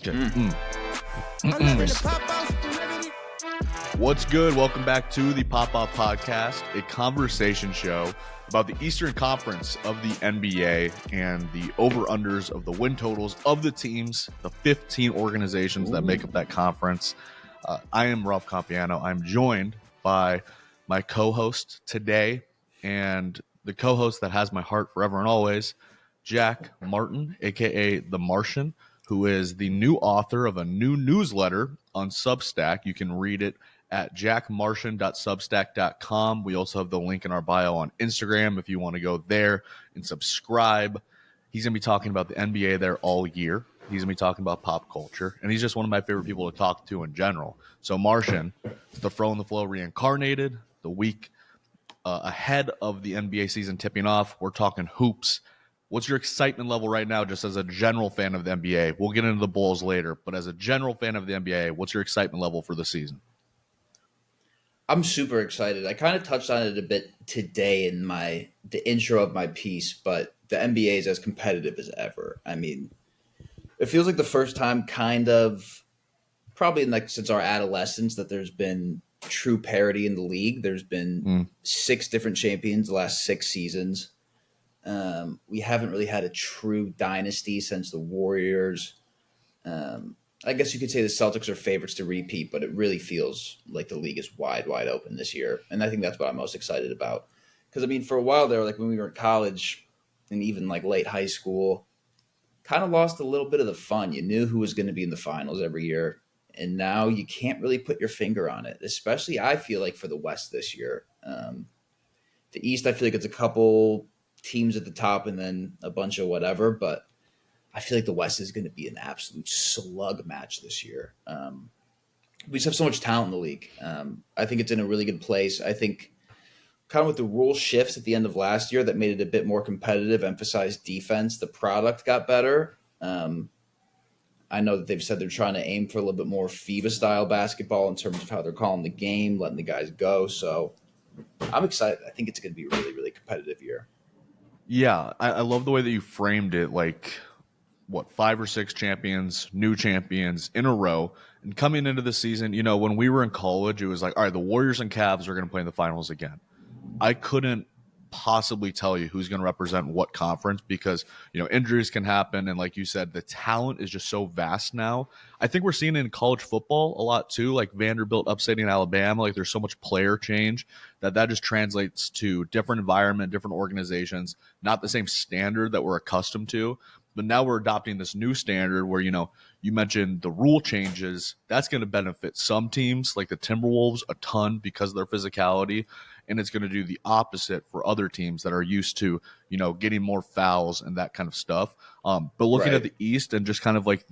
Okay. What's good? Welcome back to the Pop-Off Podcast, a conversation show about the Eastern Conference of the NBA and the over-unders of the win totals of the teams, the 15 organizations that make up that conference. I am Ralph Compiano. I'm joined by my co-host today and the co-host that has my heart forever and always, Jack Martin, a.k.a. The Martian, who is the new author of a new newsletter on Substack. You can read it at jackmartian.substack.com. We also have the link in our bio on Instagram if you want to go there and subscribe. He's going to be talking about the NBA there all year. He's going to be talking about pop culture, and he's just one of my favorite people to talk to in general. So, Martian, the Fro and the Flow reincarnated, the week ahead of the NBA season tipping off. We're talking hoops. What's your excitement level right now, just as a general fan of the NBA? We'll get into the Bulls later, but as a general fan of the NBA, what's your excitement level for the season? I'm super excited. I kind of touched on it a bit today in the intro of my piece, but the NBA is as competitive as ever. I mean, it feels like the first time probably since our adolescence that there's been true parity in the league. There's been 6 different champions the last 6 seasons. We haven't really had a true dynasty since the Warriors. I guess you could say the Celtics are favorites to repeat, but it really feels like the league is wide open this year. And I think that's what I'm most excited about. Because, I mean, for a while there, like when we were in college and even like late high school, kind of lost a little bit of the fun. You knew who was going to be in the finals every year. And now you can't really put your finger on it, especially I feel like for the West this year. The East, I feel like it's a couple teams at the top and then a bunch of whatever, but I feel like the West is going to be an absolute slug match this year. We just have so much talent in the league. I think it's in a really good place. I think kind of with the rule shifts at the end of last year that made it a bit more competitive, emphasized defense, the product got better. I know that they've said they're trying to aim for a little bit more FIBA-style basketball in terms of how they're calling the game, letting the guys go. So I'm excited. I think it's going to be a really, really competitive year. Yeah, I love the way that you framed it, like, 5 or 6 champions, new champions in a row. And coming into the season, when we were in college, it was like, all right, the Warriors and Cavs are going to play in the finals again. I couldn't possibly tell you who's going to represent what conference because, injuries can happen. And like you said, the talent is just so vast now. I think we're seeing it in college football a lot too, like Vanderbilt upsetting Alabama. Like there's so much player change that just translates to different environment, different organizations, not the same standard that we're accustomed to. But now we're adopting this new standard where, you mentioned the rule changes. That's going to benefit some teams like the Timberwolves a ton because of their physicality. And it's going to do the opposite for other teams that are used to, getting more fouls and that kind of stuff. But looking at the East and just kind of like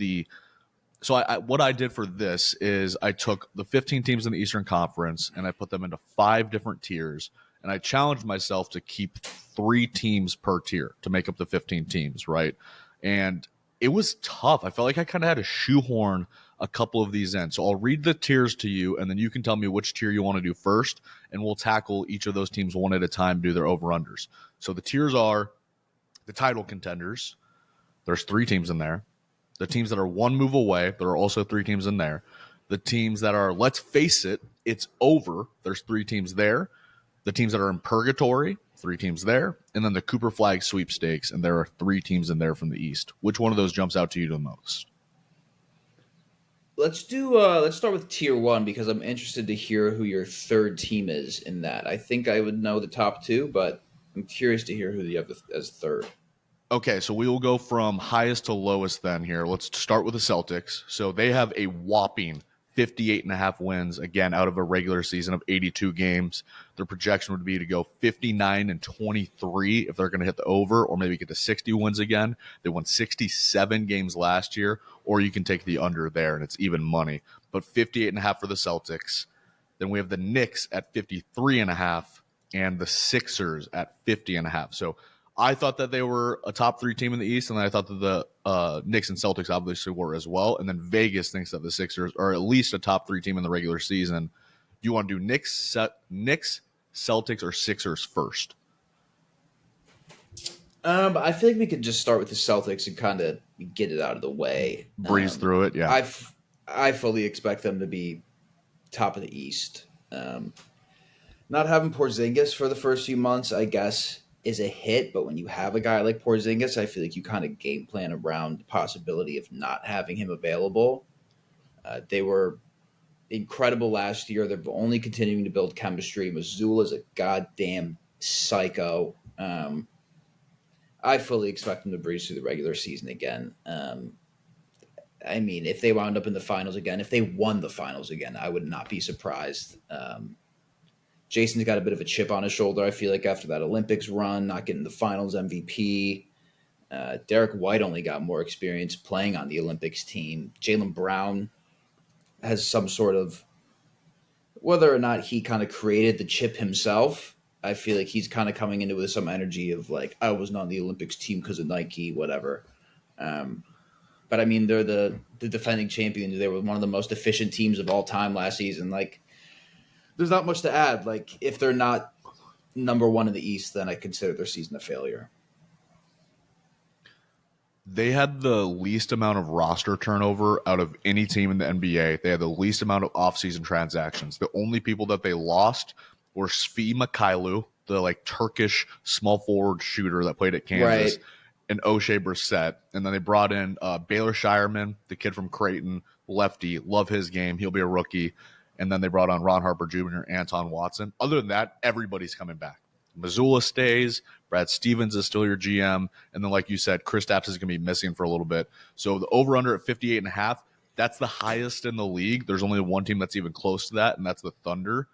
so what I did for this is I took the 15 teams in the Eastern Conference and I put them into 5 different tiers. And I challenged myself to keep 3 teams per tier to make up the 15 teams, right? And it was tough. I felt like I kind of had to shoehorn a couple of these in. So I'll read the tiers to you, and then you can tell me which tier you want to do first, and we'll tackle each of those teams one at a time, do their over-unders. So the tiers are the title contenders. There's 3 teams in there. The teams that are 1 move away, there are also 3 teams in there. The teams that are, let's face it, it's over. There's 3 teams there. The teams that are in purgatory, 3 teams there, and then the Cooper Flag sweepstakes, and there are 3 teams in there from the East. Which one of those jumps out to you the most? Let's start with tier 1 because I'm interested to hear who your third team is in that. I think I would know the top 2, but I'm curious to hear who you have as third. Okay, so we will go from highest to lowest then here. Let's start with the Celtics. So they have a whopping 58.5 wins, again, out of a regular season of 82 games. Their projection would be to go 59-23 if they're going to hit the over or maybe get to 60 wins again. They won 67 games last year, or you can take the under there, and it's even money. But 58.5 for the Celtics. Then we have the Knicks at 53.5 and the Sixers at 50.5. So I thought that they were a top 3 team in the East, and then I thought that the Knicks and Celtics obviously were as well. And then Vegas thinks that the Sixers are at least a top 3 team in the regular season. Do you want to do Knicks, Celtics, or Sixers first? I feel like we could just start with the Celtics and kind of get it out of the way. Breeze through it. Yeah. I fully expect them to be top of the East. Not having Porzingis for the first few months, I guess, is a hit. But when you have a guy like Porzingis, I feel like you kind of game plan around the possibility of not having him available. They were incredible last year. They're only continuing to build chemistry. Missoula's a goddamn psycho. I fully expect them to breeze through the regular season again. I mean, if they wound up in the finals again, if they won the finals again, I would not be surprised. Jason's got a bit of a chip on his shoulder, I feel like, after that Olympics run, not getting the finals MVP. Derek White only got more experience playing on the Olympics team. Jaylen Brown has some sort of, whether or not he kind of created the chip himself, I feel like he's kind of coming into with some energy of like, I was not on the Olympics team because of Nike, whatever. But I mean, they're the defending champions. They were one of the most efficient teams of all time last season. Like, there's not much to add. Like, if they're not number one in the East, then I consider their season a failure. They had the least amount of roster turnover out of any team in the NBA. They had the least amount of offseason transactions. The only people that they lost were Svi Mykhailiuk, the like Turkish small forward shooter that played at Kansas, Right. and O'Shea Brissett. And then they brought in Baylor Shireman, the kid from Creighton, lefty. Love his game. He'll be a rookie. And then they brought on Ron Harper Jr., Anton Watson. Other than that, everybody's coming back. Missoula stays. Brad Stevens is still your GM. And then, like you said, Kristaps is going to be missing for a little bit. So the over-under at 58.5, that's the highest in the league. There's only one team that's even close to that, and that's the Thunder.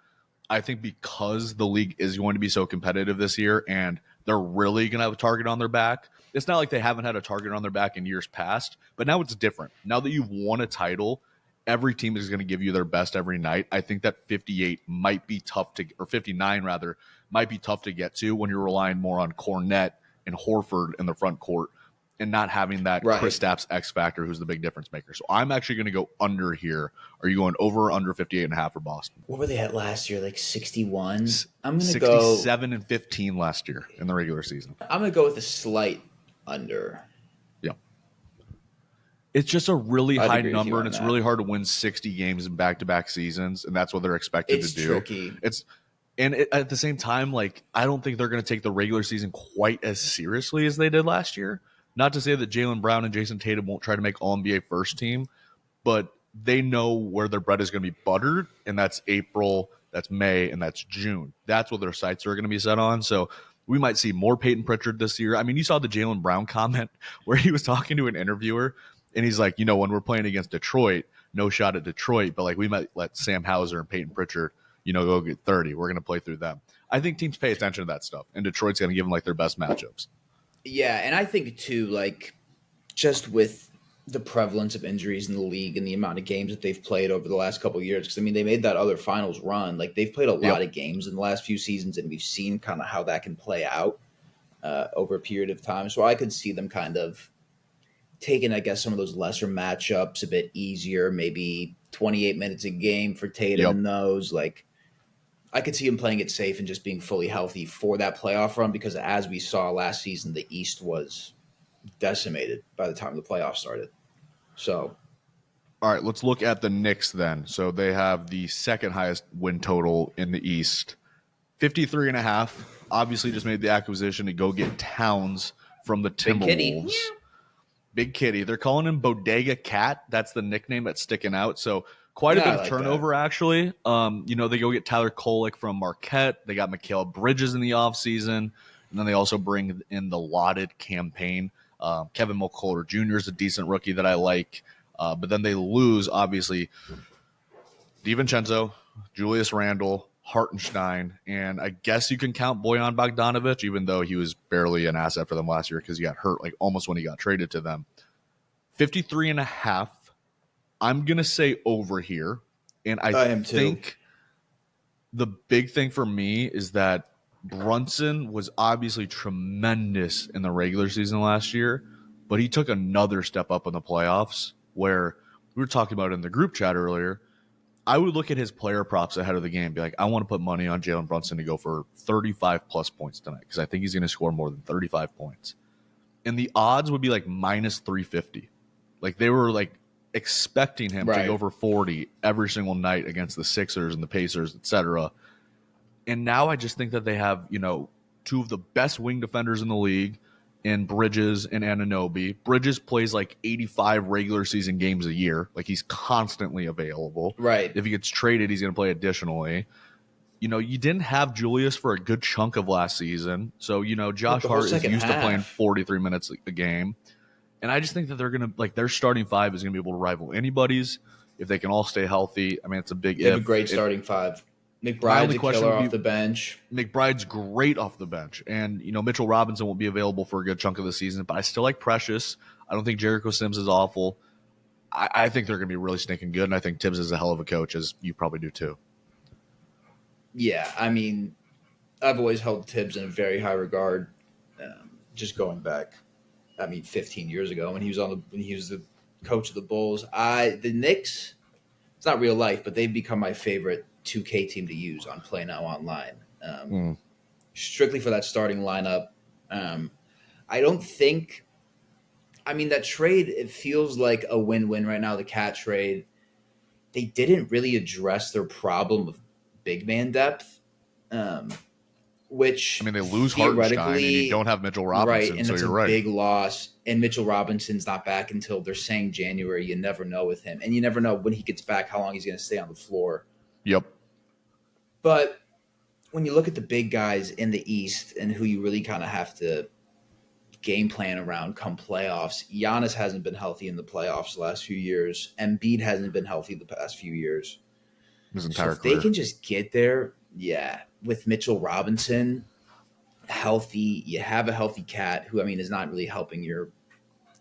I think because the league is going to be so competitive this year and they're really going to have a target on their back, it's not like they haven't had a target on their back in years past, but now it's different. Now that you've won a title, every team is going to give you their best every night. I think that 58 might be tough to, or 59 rather, might be tough to get to when you're relying more on Cornette and Horford in the front court and not having that Right. Kristaps X factor who's the big difference maker. So I'm actually going to go under here. Are you going over or under 58.5 for Boston? What were they at last year? Like 61? I'm going to 67 and 15 last year in the regular season. I'm going to go with a slight under. Yeah. It's just a really I'd high agree with you number, on and it's that. really hard to win 60 games in back-to-back seasons, and that's what they're expected It's to do. tricky. At the same time, like, I don't think they're going to take the regular season quite as seriously as they did last year. Not to say that Jaylen Brown and Jason Tatum won't try to make All-NBA first team, but they know where their bread is going to be buttered, and that's April, that's May, and that's June. That's what their sights are going to be set on. So we might see more Peyton Pritchard this year. I mean, you saw the Jaylen Brown comment where he was talking to an interviewer, and he's like, when we're playing against Detroit, no shot at Detroit, but like we might let Sam Hauser and Peyton Pritchard, go get 30. We're going to play through them. I think teams pay attention to that stuff, and Detroit's going to give them like their best matchups. Yeah, and I think too, like, just with the prevalence of injuries in the league and the amount of games that they've played over the last couple of years, because I mean, they made that other finals run. Like, they've played a lot of games in the last few seasons, and we've seen kind of how that can play out over a period of time. So I could see them kind of taking, I guess, some of those lesser matchups a bit easier, maybe 28 minutes a game for Tatum in those. Like, I could see him playing it safe and just being fully healthy for that playoff run, because as we saw last season, the East was decimated by the time the playoffs started. So, All right, let's look at the Knicks then. So they have the second highest win total in the East, 53.5. Obviously just made the acquisition to go get Towns from the Timberwolves. Big Kitty. They're calling him Bodega Cat. That's the nickname that's sticking out. So quite a bit of turnover, actually. They go get Tyler Kolek from Marquette. They got Mikal Bridges in the offseason. And then they also bring in the lauded campaign. Kevin McCullough Jr. is a decent rookie that I like. But then they lose, obviously, DiVincenzo, Julius Randle, Hartenstein, and I guess you can count Bojan Bogdanovic, even though he was barely an asset for them last year because he got hurt like almost when he got traded to them. 53.5. I'm going to say over here. And I am think too. The big thing for me is that Brunson was obviously tremendous in the regular season last year, but he took another step up in the playoffs where we were talking about it in the group chat earlier. I would look at his player props ahead of the game and be like, I want to put money on Jalen Brunson to go for 35 plus points tonight because I think he's going to score more than 35 points. And the odds would be like minus 350. Like they were like expecting him to go for 40 every single night against the Sixers and the Pacers, etc. And now I just think that they have, two of the best wing defenders in the league in Bridges and Anunoby. Bridges plays like 85 regular season games a year. Like he's constantly available. Right. If he gets traded, he's going to play additionally. You didn't have Julius for a good chunk of last season. So, Josh Hart is used to playing 43 minutes a game. And I just think that they're going to, like, their starting five is going to be able to rival anybody's if they can all stay healthy. I mean, it's a big if. They have a great starting five. McBride's a killer off the bench. McBride's great off the bench. And, Mitchell Robinson won't be available for a good chunk of the season. But I still like Precious. I don't think Jericho Sims is awful. I think they're going to be really stinking good. And I think Tibbs is a hell of a coach, as you probably do too. Yeah, I mean, I've always held Tibbs in a very high regard. Just going back, 15 years ago when he was the coach of the Bulls. The Knicks, it's not real life, but they've become my favorite 2K team to use on Play Now Online. Strictly for that starting lineup. I don't think. That trade, it feels like a win-win right now. The Cat trade, they didn't really address their problem of big man depth, which they lose Hartenstein and you don't have Mitchell Robinson, right? And so it's you're a right. Big loss. And Mitchell Robinson's not back until they're saying January. You never know with him, and you never know when he gets back how long he's going to stay on the floor. Yep. But when you look at the big guys in the East and who you really kind of have to game plan around come playoffs, Giannis hasn't been healthy in the playoffs the last few years. Embiid hasn't been healthy the past few years. His entire so if career. they can just get there, with Mitchell Robinson healthy, you have a healthy Cat who, is not really helping your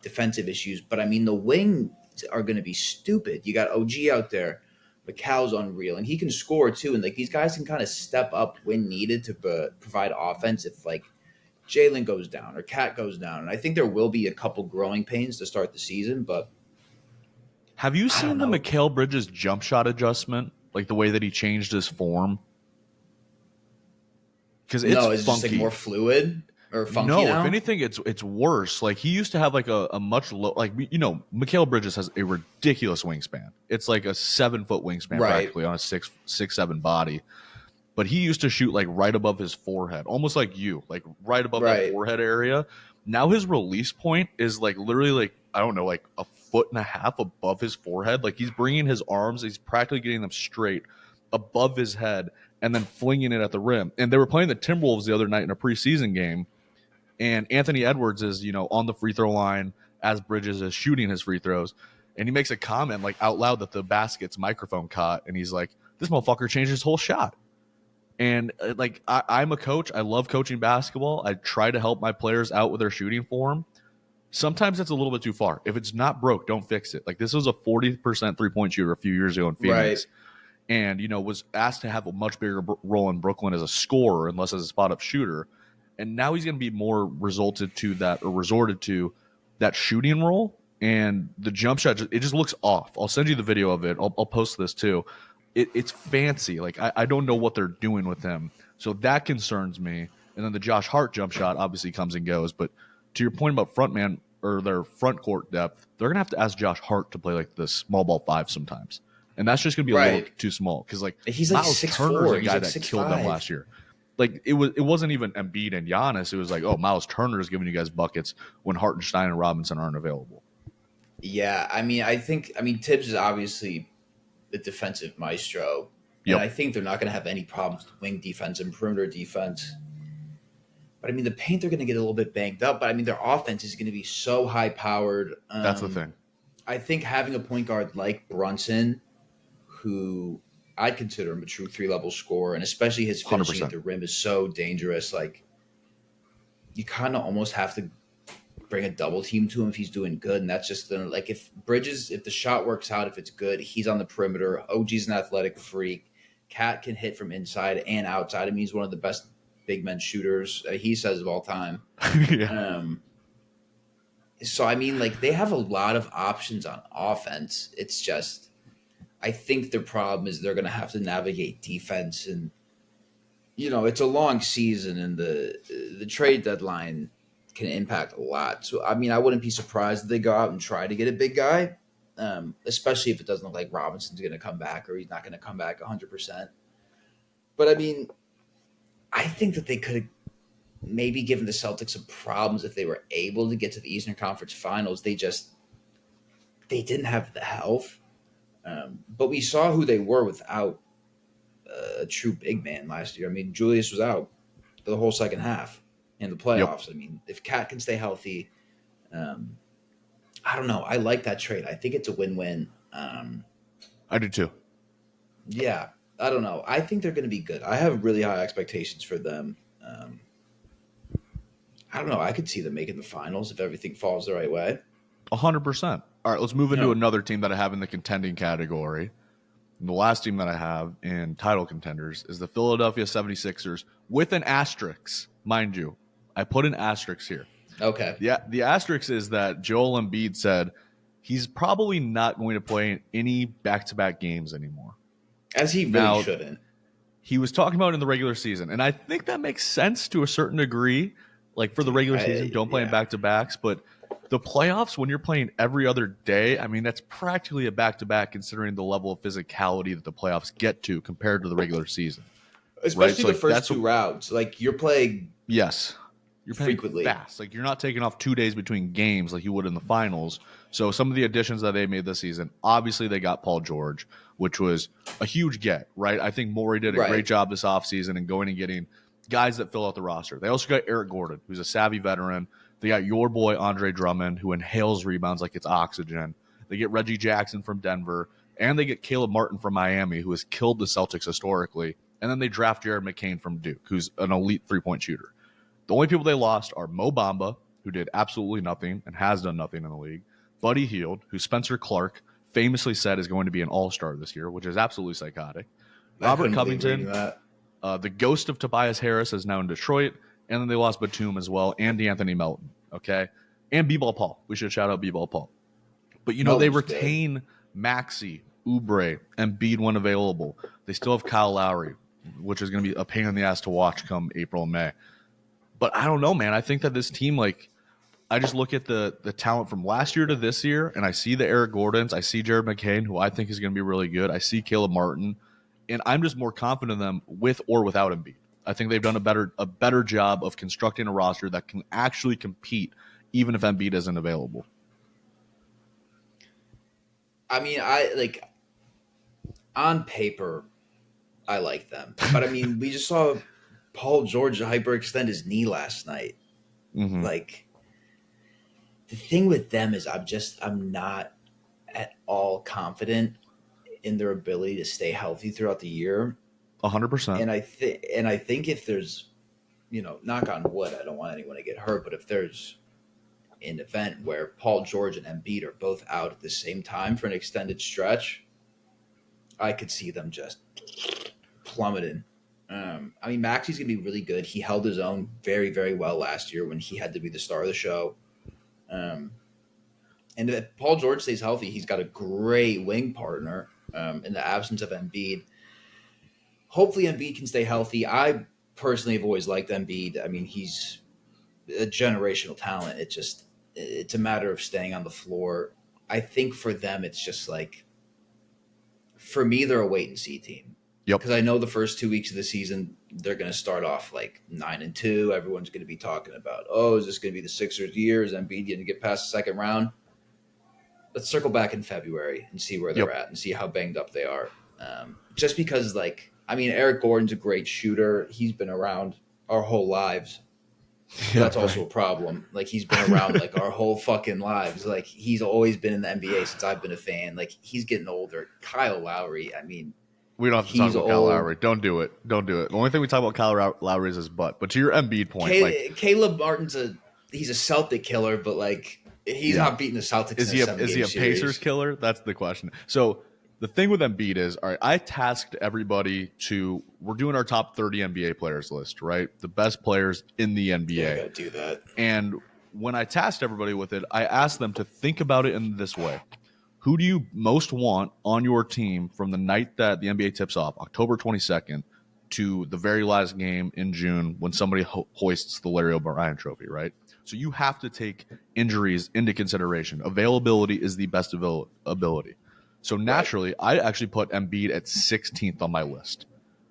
defensive issues. But, the wings are going to be stupid. You got OG out there. McCall's unreal. And he can score, too. And, these guys can kind of step up when needed to provide offense if, Jalen goes down or Cat goes down. And I think there will be a couple growing pains to start the season, but have you seen the Mikal Bridges jump shot adjustment? Like the way that he changed his form? Because it's funky. Just like more fluid or funky now? If anything, it's worse. Like he used to have like a much low, Mikal Bridges has a ridiculous wingspan. It's like a 7-foot wingspan practically on a 6'7" body. But he used to shoot like right above his forehead, almost like you, like right above that forehead area. Now his release point is like literally like, I don't know, like a foot and a half above his forehead. Like he's bringing his arms, he's practically getting them straight above his head and then flinging it at the rim. And they were playing the Timberwolves the other night in a preseason game. And Anthony Edwards is, on the free throw line as Bridges is shooting his free throws. And he makes a comment like out loud that the basket's microphone caught. And he's like, this motherfucker changed his whole shot. And I'm a coach. I love coaching basketball. I try to help my players out with their shooting form. Sometimes it's a little bit too far. If it's not broke, don't fix it. Like this was a 40% 3-point shooter a few years ago in Phoenix. And, was asked to have a much bigger role in Brooklyn as a scorer and less as a spot-up shooter. And now he's going to be more resorted to that shooting role. And the jump shot, it just looks off. I'll send you the video of it. I'll post this too. It's fancy. Like I don't know what they're doing with him. So that concerns me. And then the Josh Hart jump shot obviously comes and goes. But to your point about frontman or their front court depth, they're going to have to ask Josh Hart to play like the small ball 5 sometimes. And that's just going to be a little too small because he's like Miles 6'4". Turner's a He's guy like that 6'5". killed them last year. Like it wasn't even Embiid and Giannis. It was like, oh, Miles Turner is giving you guys buckets when Hartenstein and Robinson aren't available. Yeah, I think Tibbs is obviously the defensive maestro. And I think they're not going to have any problems with wing defense and perimeter defense. But, the paint, they're going to get a little bit banged up. But, their offense is going to be so high-powered. That's the thing. I think having a point guard like Brunson, who I'd consider him a true 3-level scorer, and especially his finishing 100%. at the rim is so dangerous. Like, you kind of almost have to bring a double team to him if he's doing good. And that's just if the shot works out, if it's good, he's on the perimeter. OG's an athletic freak. Cat can hit from inside and outside. He's one of the best big men shooters, he says, of all time. So, they have a lot of options on offense. It's just, I think their problem is they're going to have to navigate defense, and it's a long season, and the trade deadline can impact a lot. So I mean, I wouldn't be surprised if they go out and try to get a big guy, especially if it doesn't look like Robinson's going to come back or he's not going to come back 100%. But I mean, I think that they could have maybe given the Celtics some problems if they were able to get to the Eastern Conference Finals. They didn't have the health, but we saw who they were without a true big man last year. I mean, Julius was out the whole second half in the playoffs. Yep. I mean, if Cat can stay healthy, I don't know. I like that trade. I think it's a win-win. I do too. Yeah, I don't know. I think they're going to be good. I have really high expectations for them. I don't know. I could see them making the finals if everything falls the right way. 100%. All right, let's move into another team that I have in the contending category. And the last team that I have in title contenders is the Philadelphia 76ers with an asterisk, mind you. I put an asterisk here. Okay. Yeah, the asterisk is that Joel Embiid said he's probably not going to play in any back-to-back games anymore. As he really shouldn't. He was talking about it in the regular season, and I think that makes sense to a certain degree. Like for the regular season, don't play in back-to-backs, but the playoffs, when you're playing every other day, I mean, that's practically a back-to-back considering the level of physicality that the playoffs get to compared to the regular season. Especially the first two rounds. Like, you're playing you're playing frequently. Fast. Like, you're not taking off 2 days between games like you would in the finals. So some of the additions that they made this season, obviously they got Paul George, which was a huge get, right? I think Morey did a great job this offseason and going and getting guys that fill out the roster. They also got Eric Gordon, who's a savvy veteran. They got your boy Andre Drummond, who inhales rebounds like it's oxygen. They get Reggie Jackson from Denver, and they get Caleb Martin from Miami, who has killed the Celtics historically. And then they draft Jared McCain from Duke, who's an elite three-point shooter. The only people they lost are Mo Bamba, who did absolutely nothing and has done nothing in the league, Buddy Hield, who Spencer Clark famously said is going to be an all-star this year, which is absolutely psychotic. Robert Covington, the ghost of Tobias Harris, is now in Detroit. And then they lost Batum as well, and DeAnthony Melton, okay? And B-Ball Paul. We should shout out B-Ball Paul. But, they retain Maxey, Oubre, and Embiid when available. They still have Kyle Lowry, which is going to be a pain in the ass to watch come April and May. But I don't know, man. I think that this team, I just look at the talent from last year to this year, and I see the Eric Gordons. I see Jared McCain, who I think is going to be really good. I see Caleb Martin. And I'm just more confident in them with or without Embiid. I think they've done a better job of constructing a roster that can actually compete, even if Embiid isn't available. I mean, on paper, I like them, but I mean, we just saw Paul George hyperextend his knee last night. Mm-hmm. Like, the thing with them is, I'm not at all confident in their ability to stay healthy throughout the year. 100%. And I think if there's, knock on wood, I don't want anyone to get hurt, but if there's an event where Paul George and Embiid are both out at the same time for an extended stretch, I could see them just plummeting. I mean, Maxey's going to be really good. He held his own very, very well last year when he had to be the star of the show. And if Paul George stays healthy, he's got a great wing partner in the absence of Embiid. Hopefully Embiid can stay healthy. I personally have always liked Embiid. I mean, he's a generational talent. It's a matter of staying on the floor. I think for them, it's just for me, they're a wait and see team. Yep. Because I know the first 2 weeks of the season, they're going to start off 9-2. Everyone's going to be talking about, is this going to be the Sixers' year? Is Embiid going to get past the second round? Let's circle back in February and see where they're at and see how banged up they are. Just because, Eric Gordon's a great shooter. He's been around our whole lives. Yeah, that's also a problem. He's been around our whole fucking lives. He's always been in the NBA since I've been a fan. He's getting older. Kyle Lowry, we don't have to talk about Kyle Lowry. Don't do it. The only thing we talk about Kyle Lowry is his butt. But to your Embiid point, Caleb Martin's he's a Celtic killer, but he's not beating the Celtics. Is he a Pacers killer? That's the question. So the thing with Embiid is, all right, I tasked everybody we're doing our top 30 NBA players list, right? The best players in the NBA. Yeah, I gotta do that. And when I tasked everybody with it, I asked them to think about it in this way. Who do you most want on your team from the night that the NBA tips off, October 22nd, to the very last game in June when somebody hoists the Larry O'Brien trophy, right? So you have to take injuries into consideration. Availability is the best ability. So Right. naturally, I actually put Embiid at 16th on my list,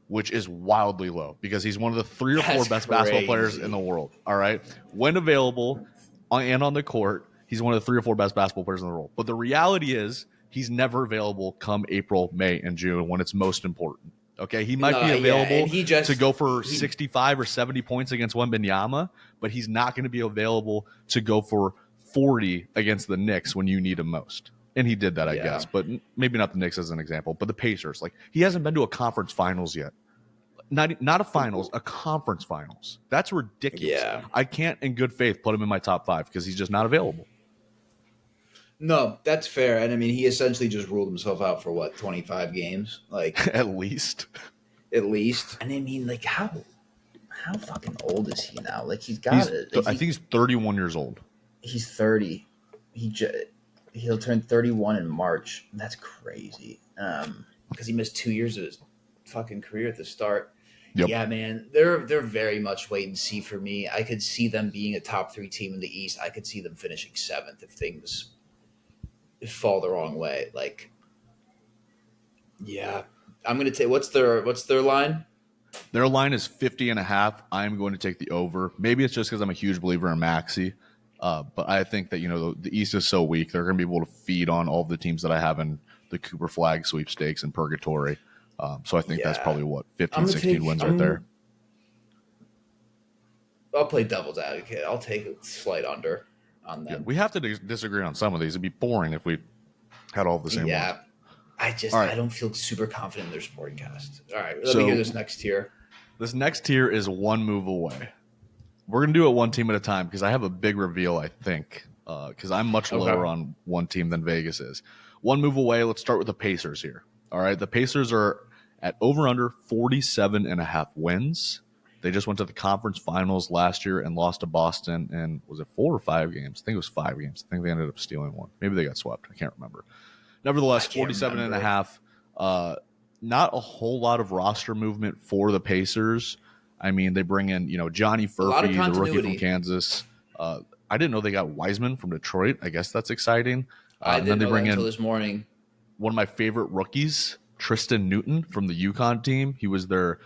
which is wildly low because he's one of the 3 or 4 That's best basketball players in the crazy. world. All right. When available and on the court, he's one of the 3 or 4 best basketball players in the world. But the reality is he's never available come April, May, and June when it's most important. Okay. He might be No, yeah, and available he to just go for he 65 or 70 points against Wembanyama, but he's not going to be available to go for 40 against the Knicks when you need him most. And he did that, I yeah. guess, but maybe not the Knicks as an example, but the Pacers. Like, he hasn't been to a conference finals yet. Not a finals, a conference finals. That's ridiculous. Yeah. I can't, in good faith, put him in my top 5 because he's just not available. No, that's fair. And I mean, he essentially just ruled himself out for what, 25 games? Like, At least. at least. And I mean, like, how fucking old is he now? Like, he's got He's it. I think he's 31 years old. He's 30. He'll turn 31 in March. That's crazy. Because he missed 2 years of his fucking career at the start. Yep. Yeah, man, they're very much wait and see for me. I could see them being a top 3 team in the East. I could see them finishing 7th if things fall the wrong way. Like, yeah, I'm gonna take what's their line? Their line is 50.5. I'm going to take the over. Maybe it's just because I'm a huge believer in Maxey. But I think that, the East is so weak. They're going to be able to feed on all of the teams that I have in the Cooper Flag sweepstakes and purgatory. So I think that's Yeah, probably what, I'm 15, gonna 16 take. wins right there. I'll play devil's advocate. I'll take a slight under on Yeah, them. we have to disagree on some of these. It'd be boring if we had all the same ones. Yeah, All right. I don't feel super confident in their sporting cast. All right, let me So hear this next tier. this next tier is one move away. We're going to do it one team at a time because I have a big reveal, I think, because I'm much lower Okay. on one team than Vegas is. One move away. Let's start with the Pacers here. All right. The Pacers are at over under 47.5 wins. They just went to the conference finals last year and lost to Boston. And was it 4 or 5 games? I think it was 5 games. I think they ended up stealing one. Maybe they got swept. I can't remember. Nevertheless, I can't 47.5. Not a whole lot of roster movement for the Pacers. I mean, they bring in, Johnny A lot of Furphy, the rookie from continuity. Kansas. I didn't know they got Wiseman from Detroit. I guess that's exciting. I And then didn't they know that bring until in this morning. one of my favorite rookies, Tristan Newton from the UConn team. He was their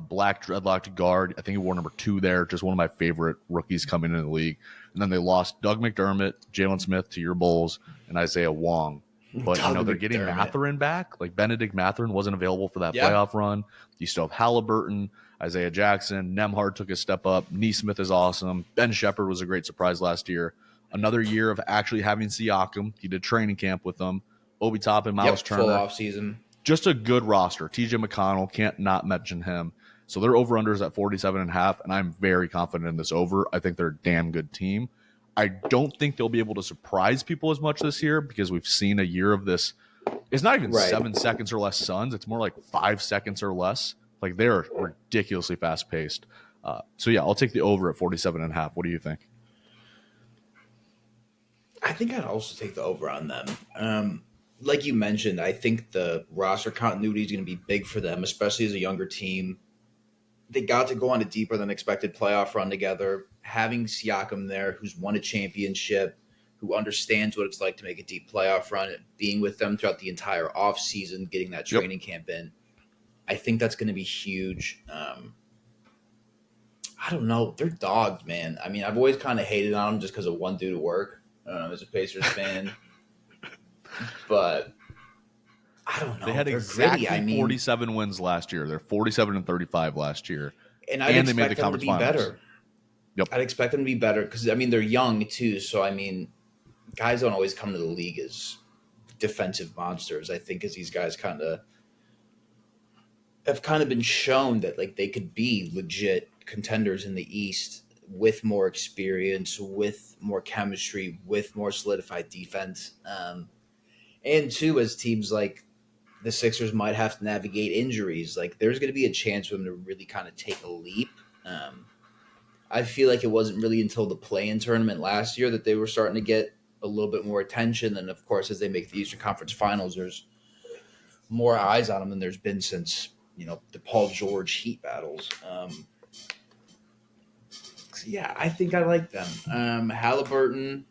black dreadlocked guard. I think he wore number 2 there. Just one of my favorite rookies coming into the league. And then they lost Doug McDermott, Jalen Smith to your Bulls, and Isaiah Wong. But, Doug they're getting McDermott. Mathurin back. Like, Benedict Mathurin wasn't available for that Yeah. playoff run. You still have Halliburton, Isaiah Jackson. Nemhard took a step up. Neesmith is awesome. Ben Shepherd was a great surprise last year. Another year of actually having Siakam. He did training camp with them. Obi Toppin, Miles Yep, full Turner. off season. Just a good roster. TJ McConnell, can't not mention him. So their over-unders at 47.5, and I'm very confident in this over. I think they're a damn good team. I don't think they'll be able to surprise people as much this year because we've seen a year of this. It's not even Right. 7 seconds or less Suns. It's more like 5 seconds or less. Like, they're ridiculously fast-paced. So, yeah, I'll take the over at 47.5. What do you think? I think I'd also take the over on them. Like you mentioned, I think the roster continuity is going to be big for them, especially as a younger team. They got to go on a deeper than expected playoff run together. Having Siakam there, who's won a championship, who understands what it's like to make a deep playoff run, and being with them throughout the entire offseason, getting that Yep. training camp in, I think that's going to be huge. I don't know. They're dogs, man. I mean, I've always kind of hated on them just because of one dude at work. As a Pacers fan. But I don't know. They had They're exactly gritty. I mean, 47 wins last year. They're 47-35 last year. and I'd And they made the expect them to conference be finals. better. Yep. I'd expect them to be better because, I mean, they're young too. So, I mean, guys don't always come to the league as defensive monsters. I think as these guys have kind of been shown that, like, they could be legit contenders in the East with more experience, with more chemistry, with more solidified defense. And two, as teams like the Sixers might have to navigate injuries, like there's going to be a chance for them to really kind of take a leap. I feel like it wasn't really until the play-in tournament last year that they were starting to get a little bit more attention. And of course, as they make the Eastern Conference Finals, there's more eyes on them than there's been since the Paul George Heat battles. So yeah, I think I like them. Halliburton,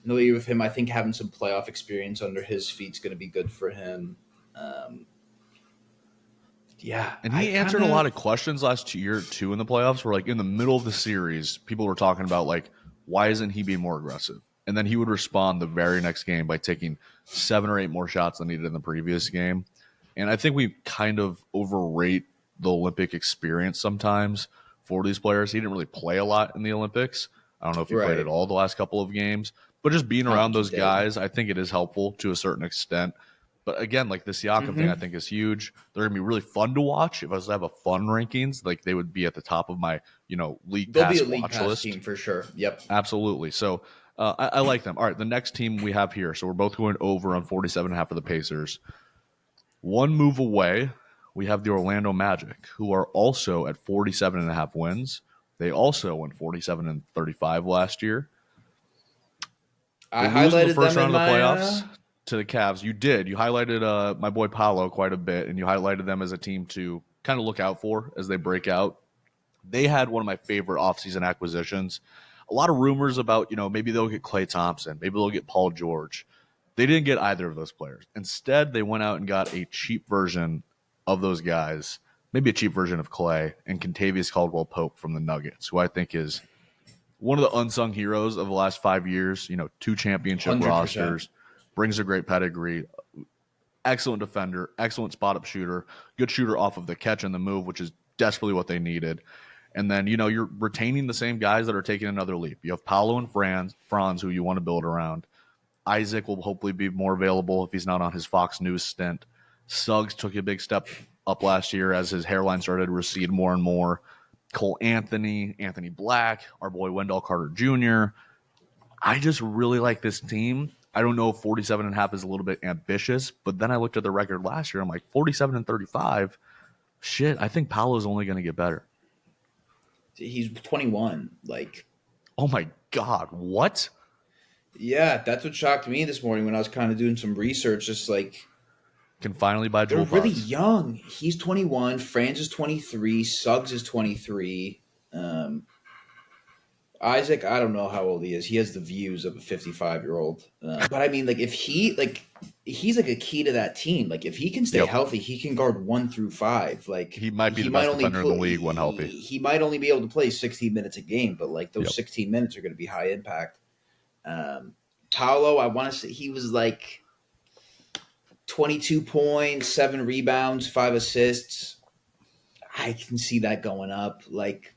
no year with him. I think having some playoff experience under his feet is going to be good for him. Um, yeah, And I he answered kind a lot of of questions last year too in the playoffs. Where like in the middle of the series, people were talking about like, why isn't he being more aggressive? And then he would respond the very next game by taking 7 or 8 more shots than he did in the previous game. And I think we kind of overrate the Olympic experience sometimes for these players. He didn't really play a lot in the Olympics. I don't know if he played at right. all the last couple of games, but just being I don't around think he those did. guys, I think it is helpful to a certain extent. But again, like the Siakam thing, I Mm-hmm. think is huge. They're gonna be really fun to watch. If I was to have a fun rankings, like they would be at the top of my, league They'll be a pass league watch pass list. team for sure. Yep. Absolutely. So I like them. All right, the next team we have here. So we're both going over on 47.5 of the Pacers. One move away, we have the Orlando Magic, who are also at 47.5 wins. They also went 47-35 last year. I They lose in the highlighted first them in round of the my. playoffs to the Cavs. You did. You highlighted my boy Paolo quite a bit, and you highlighted them as a team to kind of look out for as they break out. They had one of my favorite offseason acquisitions. A lot of rumors about, maybe they'll get Klay Thompson, maybe they'll get Paul George. They didn't get either of those players. Instead, they went out and got a cheap version of those guys, maybe a cheap version of Klay, and Contavious Caldwell Pope from the Nuggets, who I think is one of the unsung heroes of the last 5 years. 2 championship 100%. rosters, brings a great pedigree, excellent defender, excellent spot up shooter, good shooter off of the catch and the move, which is desperately what they needed. And then, you're retaining the same guys that are taking another leap. You have Paolo and Franz, who you want to build around. Isaac will hopefully be more available if he's not on his Fox News stint. Suggs took a big step up last year as his hairline started to recede more and more. Cole Anthony, Anthony Black, our boy Wendell Carter Jr. I just really like this team. I don't know if 47.5 is a little bit ambitious, but then I looked at the record last year. I'm like 47-35. Shit, I think Paolo's only going to get better. He's 21. Like, Oh my God, what? yeah, that's what shocked me this morning when I was kind of doing some research. Just like Can finally buy they're Jewel really Pods. young. He's 21. Franz is 23. Suggs is 23. Um, Isaac, I don't know how old he is. He has the views of a 55-year-old. But I mean, like, if he's like a key to that team. Like, if he can stay Yep. healthy, he can guard 1 through 5. Like, He might be he the might best only defender in the league when healthy. he might only be able to play 16 minutes a game, but like those Yep. 16 minutes are going to be high impact. Paolo, I want to say he was like 22 points, 7 rebounds, 5 assists. I can see that going up. Like,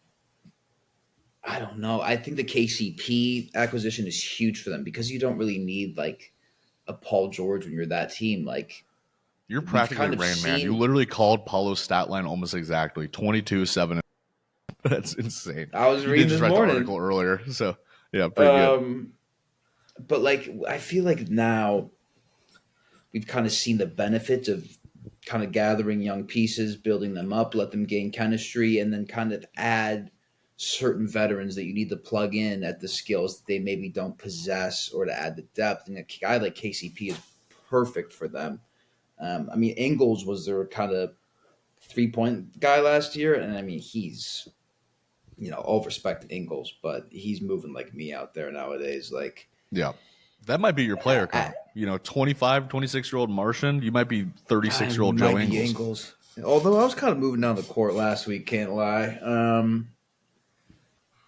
I don't know. I think the KCP acquisition is huge for them because you don't really need like a Paul George when you're that team. Like, You're we've practically kind of Rain Man. You seen. literally called Paulo's stat line almost exactly 22, 7. That's insane. I was You did reading just this write the morning. article earlier. So, yeah, pretty good. But like, I feel like now we've kind of seen the benefits of kind of gathering young pieces, building them up, let them gain chemistry, and then kind of add certain veterans that you need to plug in at the skills that they maybe don't possess or to add the depth. And a guy like KCP is perfect for them. I mean, Ingles was their kind of 3-point guy last year, and I mean, he's all respect to Ingles, but he's moving like me out there nowadays. Like, Yeah. That might be your player I, comp. 25, 26-year-old Martian. You might be I 36-year-old Joe might be Ingles. Ingles. Although I was kind of moving down the court last week, can't lie.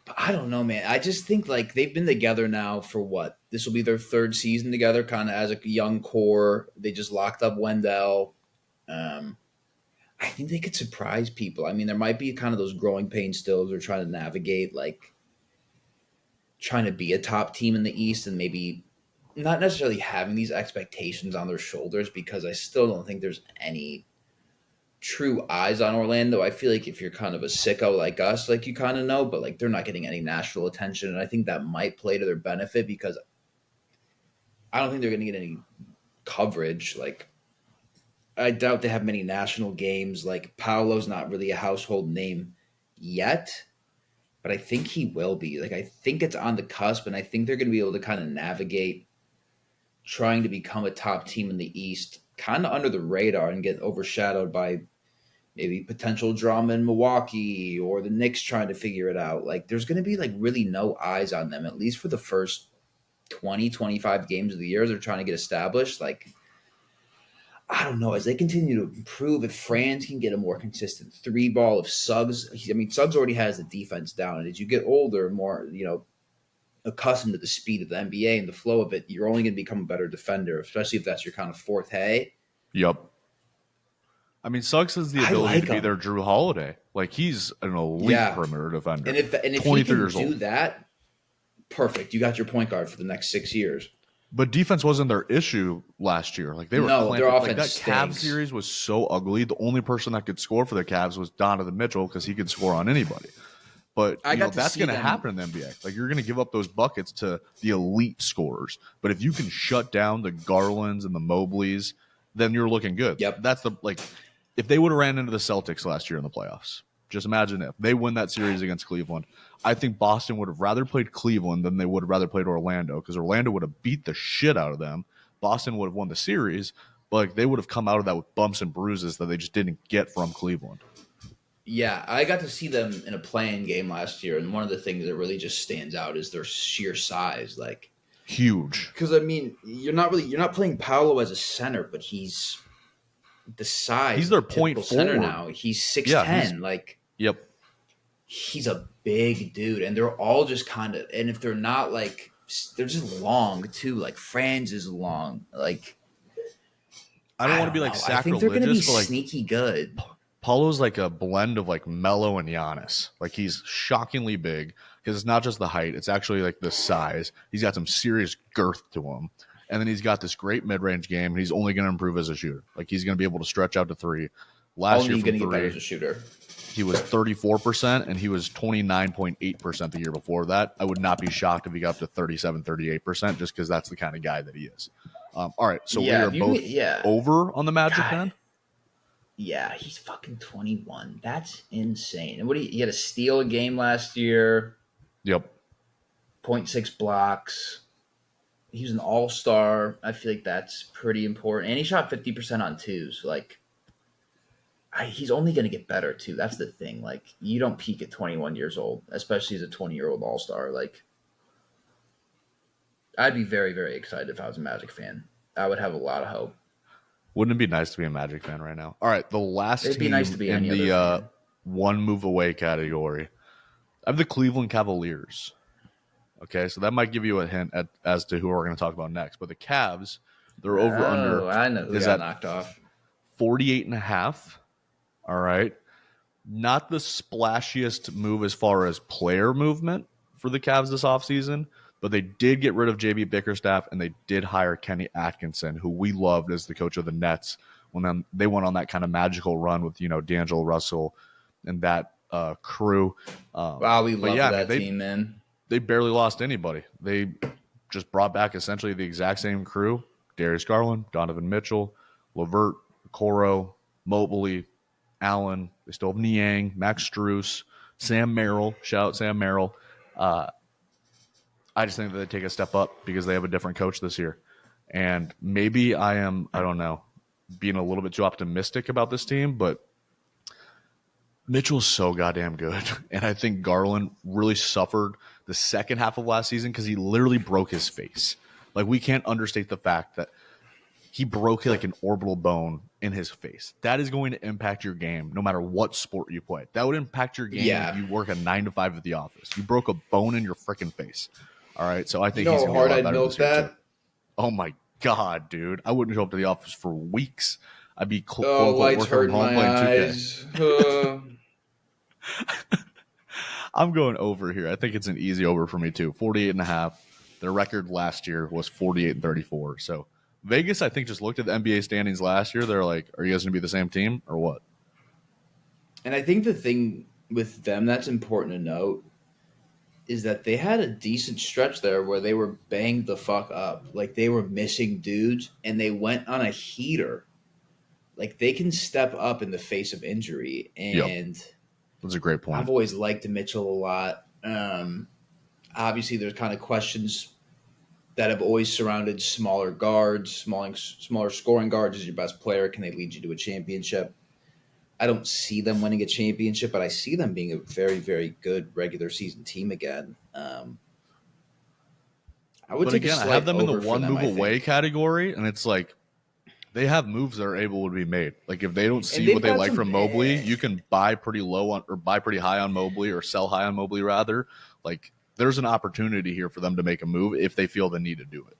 But I don't know, man. I just think like they've been together now for what? This will be their 3rd season together, kind of as a young core. They just locked up Wendell. Um, I think they could surprise people. I mean, there might be kind of those growing pains still as they're trying to navigate, like trying to be a top team in the East and maybe not necessarily having these expectations on their shoulders because I still don't think there's any true eyes on Orlando. I feel like if you're kind of a sicko like us, like you kind of know, but like they're not getting any national attention. And I think that might play to their benefit because I don't think they're going to get any coverage. Like, I doubt they have many national games. Like, Paolo's not really a household name yet, but but I think he will be. Like, I think it's on the cusp, and I think they're going to be able to kind of navigate trying to become a top team in the East, kind of under the radar and get overshadowed by maybe potential drama in Milwaukee or the Knicks trying to figure it out. Like, there's going to be like really no eyes on them, at least for the first 20, 25 games of the year. They're trying to get established. Like, I don't know, as they continue to improve, if Franz can get a more consistent three ball, if Suggs, I mean, Suggs already has the defense down. And as you get older, more, accustomed to the speed of the NBA and the flow of it, you're only going to become a better defender, especially if that's your kind of fourth hay. Yep. I mean, Suggs has the ability to be their Drew Holiday. Like, he's an elite perimeter defender. And if he can do that, perfect. You got your point guard for the next 6 years. But defense wasn't their issue last year. Like, they were their offense that stinks. Cavs series was so ugly. The only person that could score for the Cavs was Donovan Mitchell because he could score on anybody. But that's going to happen in the NBA. Like, you're going to give up those buckets to the elite scorers. But if you can shut down the Garlands and the Mobleys, then you're looking good. Yep. That's if they would have ran into the Celtics last year in the playoffs, just imagine if they win that series against Cleveland. I think Boston would have rather played Cleveland than they would have rather played Orlando, because Orlando would have beat the shit out of them. Boston would have won the series, but they would have come out of that with bumps and bruises that they just didn't get from Cleveland. Yeah, I got to see them in a playing game last year, and one of the things that really just stands out is their sheer size. Like, huge. Because, I mean, you're not playing Paolo as a center, but he's the size. He's their point center forward now. He's 6'10". Yep. He's a big dude, and they're all just kind of, and if they're not like, they're just long too. Like, Franz is long. Like, I don't want to be like sacrilegious. I think they're going to be but sneaky good. Paulo's like a blend of like Melo and Giannis. Like, he's shockingly big because it's not just the height; it's actually like the size. He's got some serious girth to him, and then he's got this great mid-range game. And he's only going to improve as a shooter. Like, he's going to be able to stretch out to three. Last year, he's going to get better three, as a shooter. he was 34%, and he was 29.8% the year before that. I would not be shocked if he got up to 37, 38%, just because that's the kind of guy that he is. All right, so we are both over on the Magic then? Yeah, he's fucking 21. That's insane. And he had a steal a game last year. Yep. 0.6 blocks. He was an all-star. I feel like that's pretty important. And he shot 50% on twos. Like, he's only going to get better, too. That's the thing. Like, you don't peak at 21 years old, especially as a 20-year-old all-star. Like, I'd be very, very excited if I was a Magic fan. I would have a lot of hope. Wouldn't it be nice to be a Magic fan right now? All right, the last team nice to be in the one move away category, I have the Cleveland Cavaliers. Okay, so that might give you a hint as to who we're going to talk about next. But the Cavs, they're over under. I know who got knocked off. 48.5. All right. Not the splashiest move as far as player movement for the Cavs this offseason, but they did get rid of J.B. Bickerstaff, and they did hire Kenny Atkinson, who we loved as the coach of the Nets when they went on that kind of magical run with, D'Angelo Russell and that crew. Wow, we love that team, man. They barely lost anybody. They just brought back essentially the exact same crew: Darius Garland, Donovan Mitchell, LeVert, Coro, Mobley, Allen. They still have Niang, Max Strus, Sam Merrill. Shout out Sam Merrill. I just think that they take a step up because they have a different coach this year. And maybe I don't know, being a little bit too optimistic about this team, but Mitchell's so goddamn good. And I think Garland really suffered the second half of last season because he literally broke his face. Like, we can't understate the fact that he broke like an orbital bone in his face. That is going to impact your game no matter what sport you play. That would impact your game if you work a 9 to 5 at the office. You broke a bone in your freaking face. All right, so I think he's going to be a lot better this year too. Oh my God, dude. I wouldn't show up to the office for weeks. I'd be lights hurt my eyes. I'm going over here. I think it's an easy over for me too. 48.5. Their record last year was 48-34. So Vegas, I think, just looked at the NBA standings last year. They're like, are you guys going to be the same team or what? And I think the thing with them that's important to note is that they had a decent stretch there where they were banged the fuck up. Like, they were missing dudes, and they went on a heater. Like, they can step up in the face of injury. And that's a great point. I've always liked Mitchell a lot. Um, Obviously, there's kind of questions that have always surrounded smaller guards, smaller scoring guards as your best player. Can they lead you to a championship? I don't see them winning a championship, but I see them being a very, very good regular season team again. I would But take a again, I have slight them in the over for one them, move I away think. category, and it's like they have moves that are able to be made. Like if they don't And see what they've they got like some. from Mobley, you can buy pretty low on or buy pretty high on Mobley or sell high on Mobley rather. Like there's an opportunity here for them to make a move if they feel the need to do it.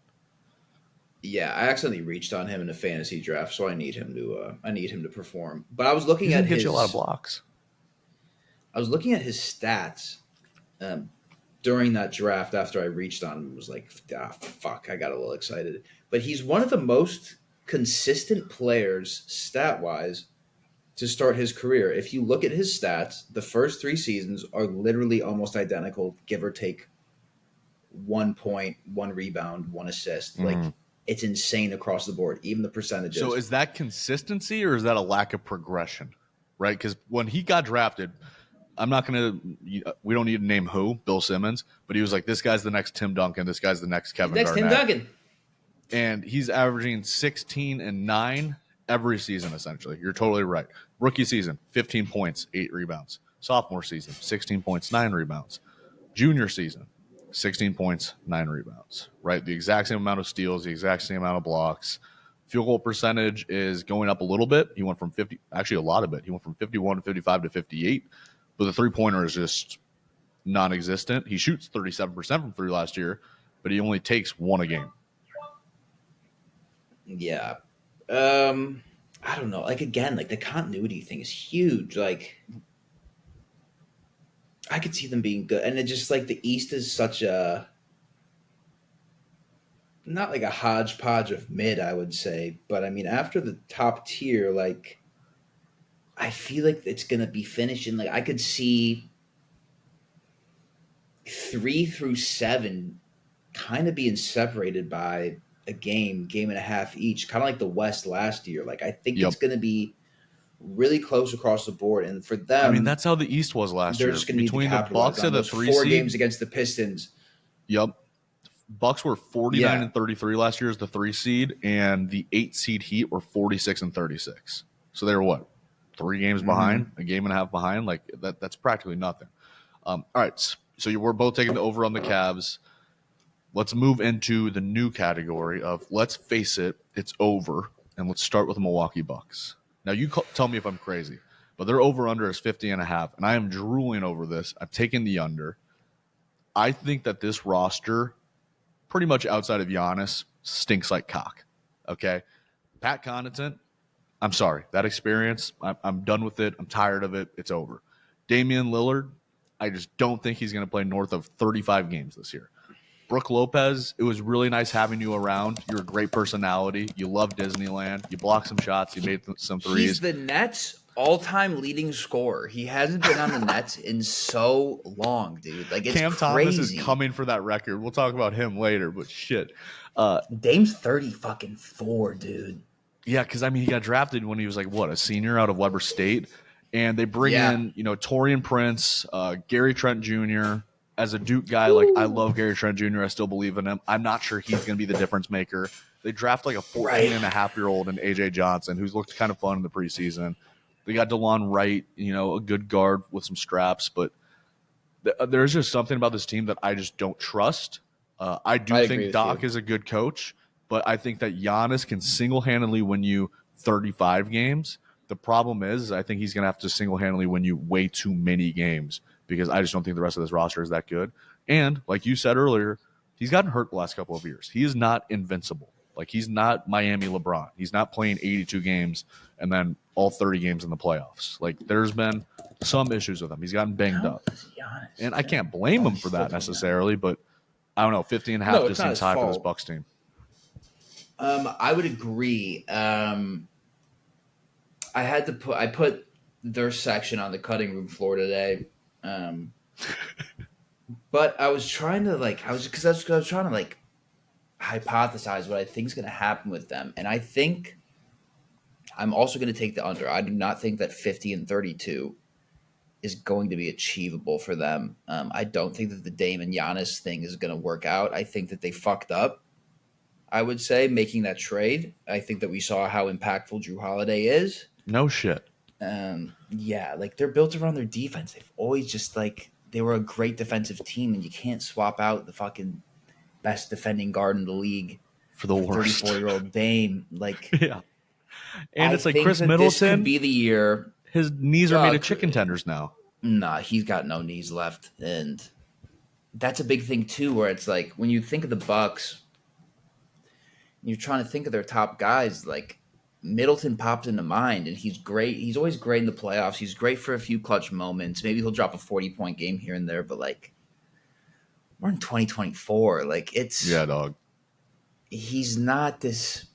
Yeah, I accidentally reached on him in a fantasy draft, so I need him to. I need him to perform. But He's gonna get you a lot of blocks. I was looking at his stats um, during that draft after I reached on him and was like, fuck, I got a little excited. But he's one of the most consistent players, stat wise, to start his career. If you look at his stats, the first 3 seasons are literally almost identical, give or take 1 point, 1 rebound, 1 assist. Mm. Like, it's insane across the board, even the So percentages. is that consistency or is that a lack of progression? Right? Because when he got drafted, I'm not going to, we don't need to name who, Bill Simmons, but he was like, this guy's the next Tim Duncan. This guy's the next He's Kevin next Tim Garnett. Duncan. And he's averaging 16 and 9 every season, essentially. You're totally right. Rookie season, 15 points, 8 rebounds. Sophomore season, 16 points, 9 rebounds. Junior season, 16 points, 9 rebounds, right? The exact same amount of steals, the exact same amount of blocks. Field goal percentage is going up a little bit. He went from 50, actually a lot of it. He went from 51 to 55 to 58, but the three-pointer is just non-existent. He shoots 37% from three last year, but he only takes one a game. Yeah. I don't know. Like, again, like the continuity thing is huge. Like, I could see them being good. And it just like the East is such a not like a hodgepodge of mid, I would say. But I mean, after the top tier, like I feel like it's gonna be finishing. Like I could see 3 through 7 kind of being separated by a game and a half each, kind of like the West last year. Like I think Yep. it's gonna be really close across the board. And for I mean, them, that's how the East was last they're year. just gonna need to Between the capitalize Bucks on and the those three 4 games seed, against the Pistons. yep. Bucks were 49 Yeah. and 33 last year as the 3 seed, and the 8 seed Heat were 46 and 36. So they were what? 3 games Mm-hmm. behind, a game and a half behind. Like that's practically nothing. All right. So we're both taking the over on the Cavs. Let's move into the new category of let's face it, it's over, and let's start with the Milwaukee Bucks. Now you tell me if I'm crazy, but their over under is 50 and a half, and I am drooling over this. I've taken the under. I think that this roster, pretty much outside of Giannis, stinks like cock. Okay, Pat Connaughton, I'm sorry, that experience, I'm done with it. I'm tired of it. It's over. Damian Lillard, I just don't think he's going to play north of 35 games this year. Brooke Lopez, it was really nice having you around. You're a great personality. You love Disneyland. You blocked some shots. You made some He's threes. the Nets all-time leading scorer. He hasn't been on the Nets in so long, dude. Like it's Cam Thomas is crazy. coming for that record. We'll talk about him later, but shit. Dame's 30 fucking 4, dude. Yeah, because I mean, he got drafted when he was like what, a senior out of Weber State, and they bring Yeah. in Torian Prince, Gary Trent Jr. As a Duke guy, like I Woo. love Gary Trent Jr. I still believe in him. I'm not sure he's going to be the difference maker. They draft like a 14 Right. and a half year old in AJ Johnson, who's looked kind of fun in the preseason. They got DeLon Wright, a good guard with some straps, but there's just something about this team that I just don't trust. I do I agree think with Doc you. is a good coach, but I think that Giannis can single handedly win you 35 games. The problem is, I think he's going to have to single handedly win you way too many games because I just don't think the rest of this roster is that good. And like you said earlier, he's gotten hurt the last couple of years. He is not invincible. Like he's not Miami LeBron. He's not playing 82 games and then all 30 games in the playoffs. Like there's been some issues with him. He's gotten banged How up. is Giannis? And I can't blame him He's for still that 29. necessarily, but I don't know. 50 and a half No, it's just not seems his high for this fault. Bucks team. I would agree. I put their section on the cutting room floor today. Um, but I was trying to I was trying to like hypothesize what I think is going to happen with them, and I think I'm also going to take the under. I do not think that 50 and 32 is going to be achievable for them. I don't think that the Dame and Giannis thing is going to work out. I think that they fucked up, I would say, making that trade. I think that we saw how impactful Drew Holiday is. No shit. Yeah, like they're built around their defense. They've always just like they were a great defensive team, and you can't swap out the fucking best defending guard in the league For the worst. 34-year-old Dame. Like, Yeah. And I it's like think Chris that this could Middleton, be the year. his knees are made of chicken tenders now. Nah, he's got no knees left, and that's a big thing too. Where it's like when you think of the Bucks, you're trying to think of their top guys. Like Middleton popped into mind, and he's great. He's always great in the playoffs. He's great for a few clutch moments. Maybe he'll drop a 40-point game here and there, but like we're in 2024. Like Yeah, dog. he's not this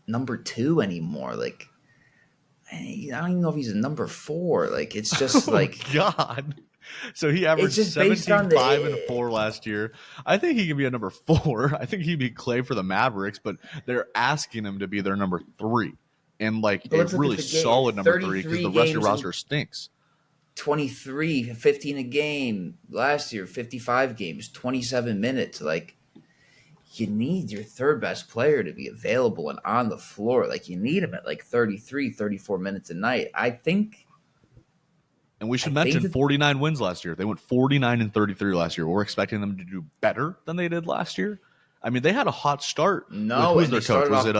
number 2 anymore. Like I don't even know if he's a number 4. Like it's just like God. So he averaged just 17, based on 5, and 4 last year. I think he can be a number 4. I think he'd be Clay for the Mavericks, but they're asking him to be their number 3. And like a really solid number 3 because the rest of your roster stinks. 23, 15 a game. Last year, 55 games, 27 minutes. Like you need your third best player to be available and on the floor. Like you need him at like 33, 34 minutes a night. I think. And we should mention 49 wins last year. They went 49 and 33 last year. We're expecting them to do better than they did last year. I mean, they had a hot start. No, who's their coach? Was it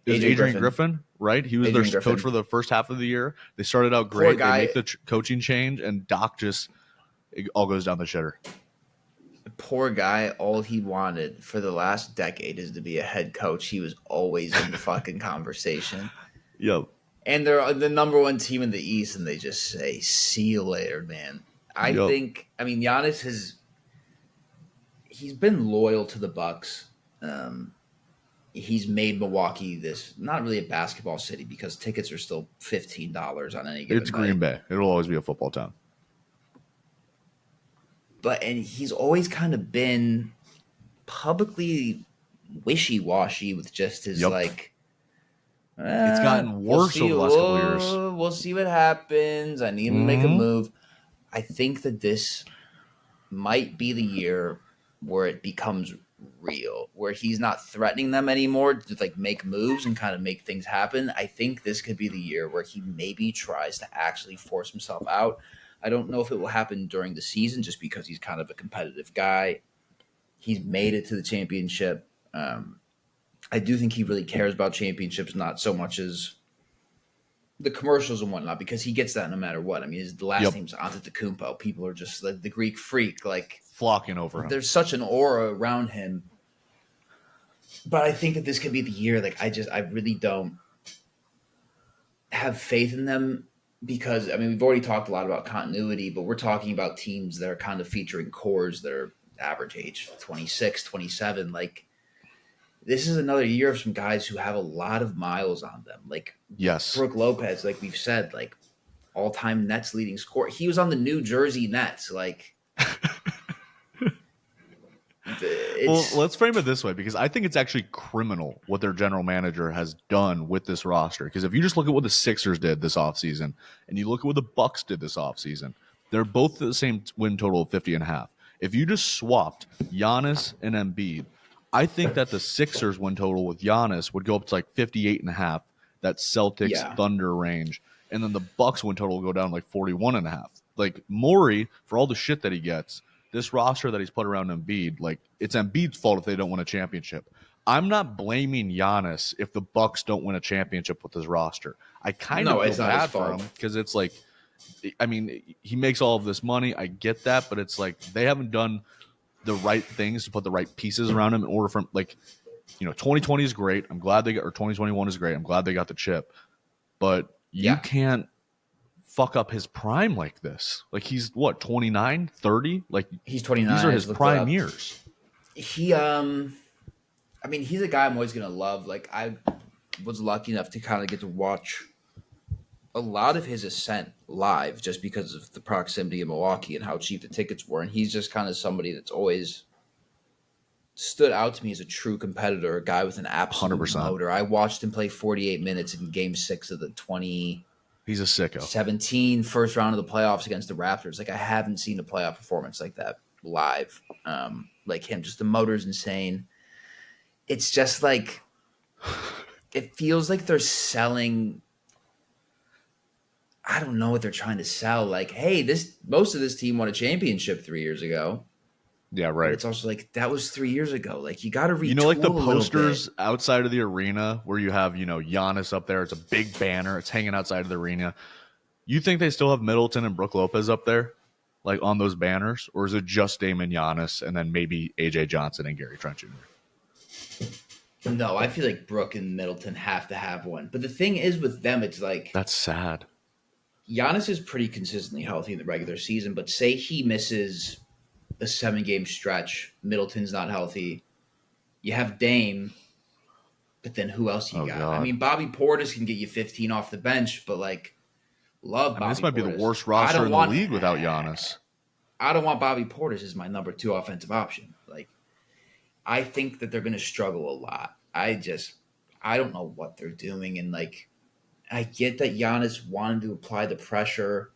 Adrian Griffin? Right? He was Adrian their Griffin. coach for the first half of the year. They started out great. Guy. They make the coaching change, and Doc just it all goes down the shitter. Poor guy. All he wanted for the last decade is to be a head coach. He was always in the fucking conversation. Yep. And they're the number 1 team in the East, and they just say, "See you later, man." I think. I mean, Giannis he's been loyal to the Bucks. He's made Milwaukee this not really a basketball city because tickets are still $15 on any given It's night. Green Bay. It'll always be a football town. And he's always kind of been publicly wishy-washy with just his like. It's gotten worse over the last couple of years. We'll see what happens. I need to make a move. I think that this might be the year where it becomes real, where he's not threatening them anymore to like make moves and kind of make things happen. I think this could be the year where he maybe tries to actually force himself out. I don't know if it will happen during the season just because he's kind of a competitive guy. He's made it to the championship. I do think he really cares about championships, not so much as the commercials and whatnot, because he gets that no matter what. I mean, his last name's Antetokounmpo. People are just like the Greek freak, like flocking over him. There's such an aura around him. But I think that this could be the year. Like, I really don't have faith in them because, I mean, we've already talked a lot about continuity, but we're talking about teams that are kind of featuring cores that are average age 26, 27. Like, this is another year of some guys who have a lot of miles on them. Like, yes, Brook Lopez, like we've said, like all-time Nets leading scorer. He was on the New Jersey Nets. Like, well, let's frame it this way, because I think it's actually criminal what their general manager has done with this roster. Because if you just look at what the Sixers did this offseason and you look at what the Bucks did this offseason, they're both the same win total of 50.5. If you just swapped Giannis and Embiid, I think that the Sixers win total with Giannis would go up to like 58.5, that Celtics Thunder range. And then the Bucks win total will go down like 41.5. Like Morey, for all the shit that he gets, this roster that he's put around Embiid, like it's Embiid's fault if they don't win a championship. I'm not blaming Giannis if the Bucks don't win a championship with his roster. I kind of feel bad for him because it's like, I mean, he makes all of this money. I get that, but it's like they haven't done the right things to put the right pieces around him in order for him. Like, you know, 2020 is great. I'm glad they got, or 2021 is great. I'm glad they got the chip, but you can't fuck up his prime like this. Like he's what, 29, 30? Like he's 29. These are his prime years. He, I mean, he's a guy I'm always going to love. Like I was lucky enough to kind of get to watch a lot of his ascent live just because of the proximity of Milwaukee and how cheap the tickets were. And he's just kind of somebody that's always stood out to me as a true competitor, a guy with an absolute 100%. motor. I watched him play 48 minutes in game 6 of the He's a sicko. 17 first round of the playoffs against the Raptors. Like I haven't seen a playoff performance like that live. Like him, just the motor's insane. It's just like it feels like they're selling. I don't know what they're trying to sell. Like, hey, most of this team won a championship 3 years ago. Yeah, But right. it's also like that was 3 years ago. Like you got to retool You know, like the a little posters bit. outside of the arena where you have, Giannis up there. It's a big banner. It's hanging outside of the arena. You think they still have Middleton and Brook Lopez up there, like on those banners? Or is it just Damon Giannis and then maybe AJ Johnson and Gary Trent Jr.? No, I feel like Brooke and Middleton have to have one. But the thing is with them, it's like That's sad. Giannis is pretty consistently healthy in the regular season, but say he misses a 7 game stretch, Middleton's not healthy. You have Dame, but then who else you Oh, got? I God. mean, Bobby Portis can get you 15 off the bench, but like, love I mean, Bobby this might be the Portis. worst I roster don't in the want league without Giannis. I don't want Bobby Portis as my number 2 offensive option. Like, I think that they're going to struggle a lot. I don't know what they're doing, and like, I get that Giannis wanted to apply the pressure,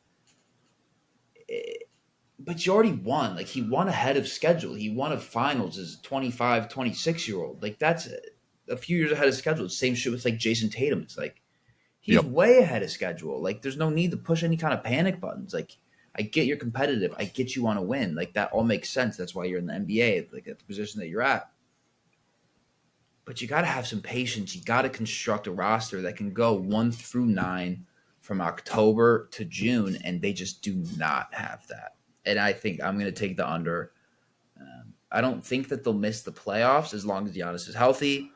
but you already won. Like, he won ahead of schedule. He won a finals as a 25, 26-year-old. Like, that's a few years ahead of schedule. Same shit with like Jason Tatum. It's like he's Yep. way ahead of schedule. Like, there's no need to push any kind of panic buttons. Like, I get you're competitive. I get you want to win. Like, that all makes sense. That's why you're in the NBA, like at the position that you're at. But you got to have some patience. You got to construct a roster that can go 1 through 9 from October to June, and they just do not have that. And I think I'm going to take the under. I don't think that they'll miss the playoffs as long as Giannis is healthy.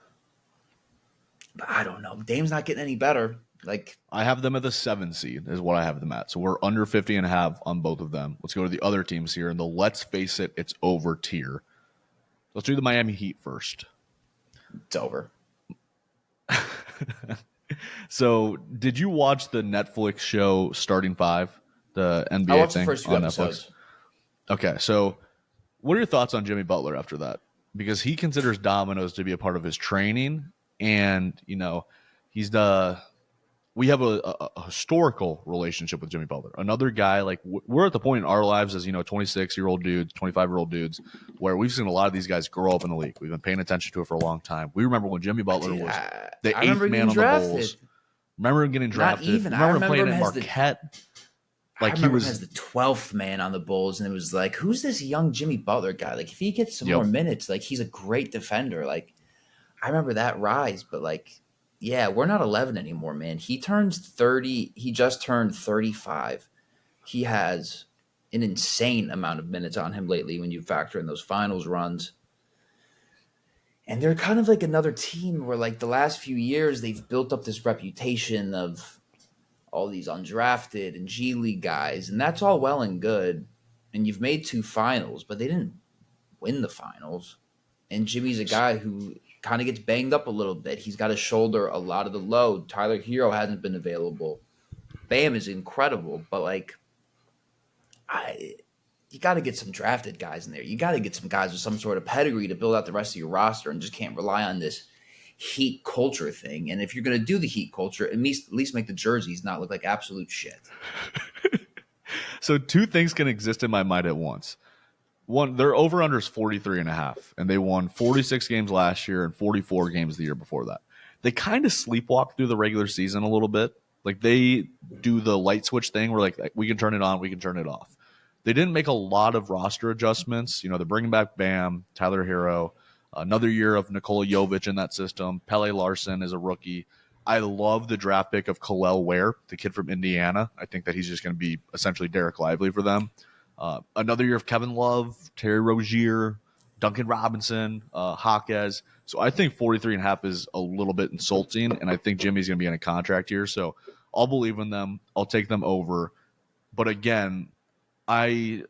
But I don't know. Dame's not getting any better. Like, I have them at the 7 seed is what I have them at. So we're under 50.5 on both of them. Let's go to the other teams here. And the let's face it's over tier. Let's do the Miami Heat first. it's over. So did you watch the Netflix show Starting Five, the NBA I watched the thing first few on episodes. Netflix? Okay, so what are your thoughts on Jimmy Butler after that? Because he considers dominoes to be a part of his training, and he's we have a historical relationship with Jimmy Butler. Another guy, like we're at the point in our lives as 26-year-old dudes, 25-year-old dudes, where we've seen a lot of these guys grow up in the league. We've been paying attention to it for a long time. We remember when Jimmy Butler Dude, was the I eighth remember man getting on the drafted. Bulls. Remember him getting drafted. Not even. Remember I him remember playing him at as Marquette. I Like he remember was him as the 12th man on the Bulls, and it was like, who's this young Jimmy Butler guy? Like, if he gets some Yep. more minutes, like he's a great defender. Like, I remember that rise, but like, yeah, we're not 11 anymore, man. He turns 30. He just turned 35. He has an insane amount of minutes on him lately when you factor in those finals runs. And they're kind of like another team where, like, the last few years, they've built up this reputation of all these undrafted and G League guys, and that's all well and good. And you've made 2 finals, but they didn't win the finals. And Jimmy's a guy who kind of gets banged up a little bit. He's got to shoulder a lot of the load. Tyler Hero hasn't been available. Bam is incredible, but like, you got to get some drafted guys in there. You got to get some guys with some sort of pedigree to build out the rest of your roster, and just can't rely on this Heat culture thing. And if you're going to do the Heat culture, at least make the jerseys not look like absolute shit. So 2 things can exist in my mind at once. One, their over-under is 43.5, and they won 46 games last year and 44 games the year before that. They kind of sleepwalk through the regular season a little bit. Like they do the light switch thing where like we can turn it on, we can turn it off. They didn't make a lot of roster adjustments. They're bringing back Bam, Tyler Hero, another year of Nikola Jovic in that system. Pele Larson is a rookie. I love the draft pick of Khalil Ware, the kid from Indiana. I think that he's just going to be essentially Derek Lively for them. Another year of Kevin Love, Terry Rozier, Duncan Robinson, Jaquez. So I think 43.5 is a little bit insulting, and I think Jimmy's going to be in a contract here. So I'll believe in them. I'll take them over. But again, I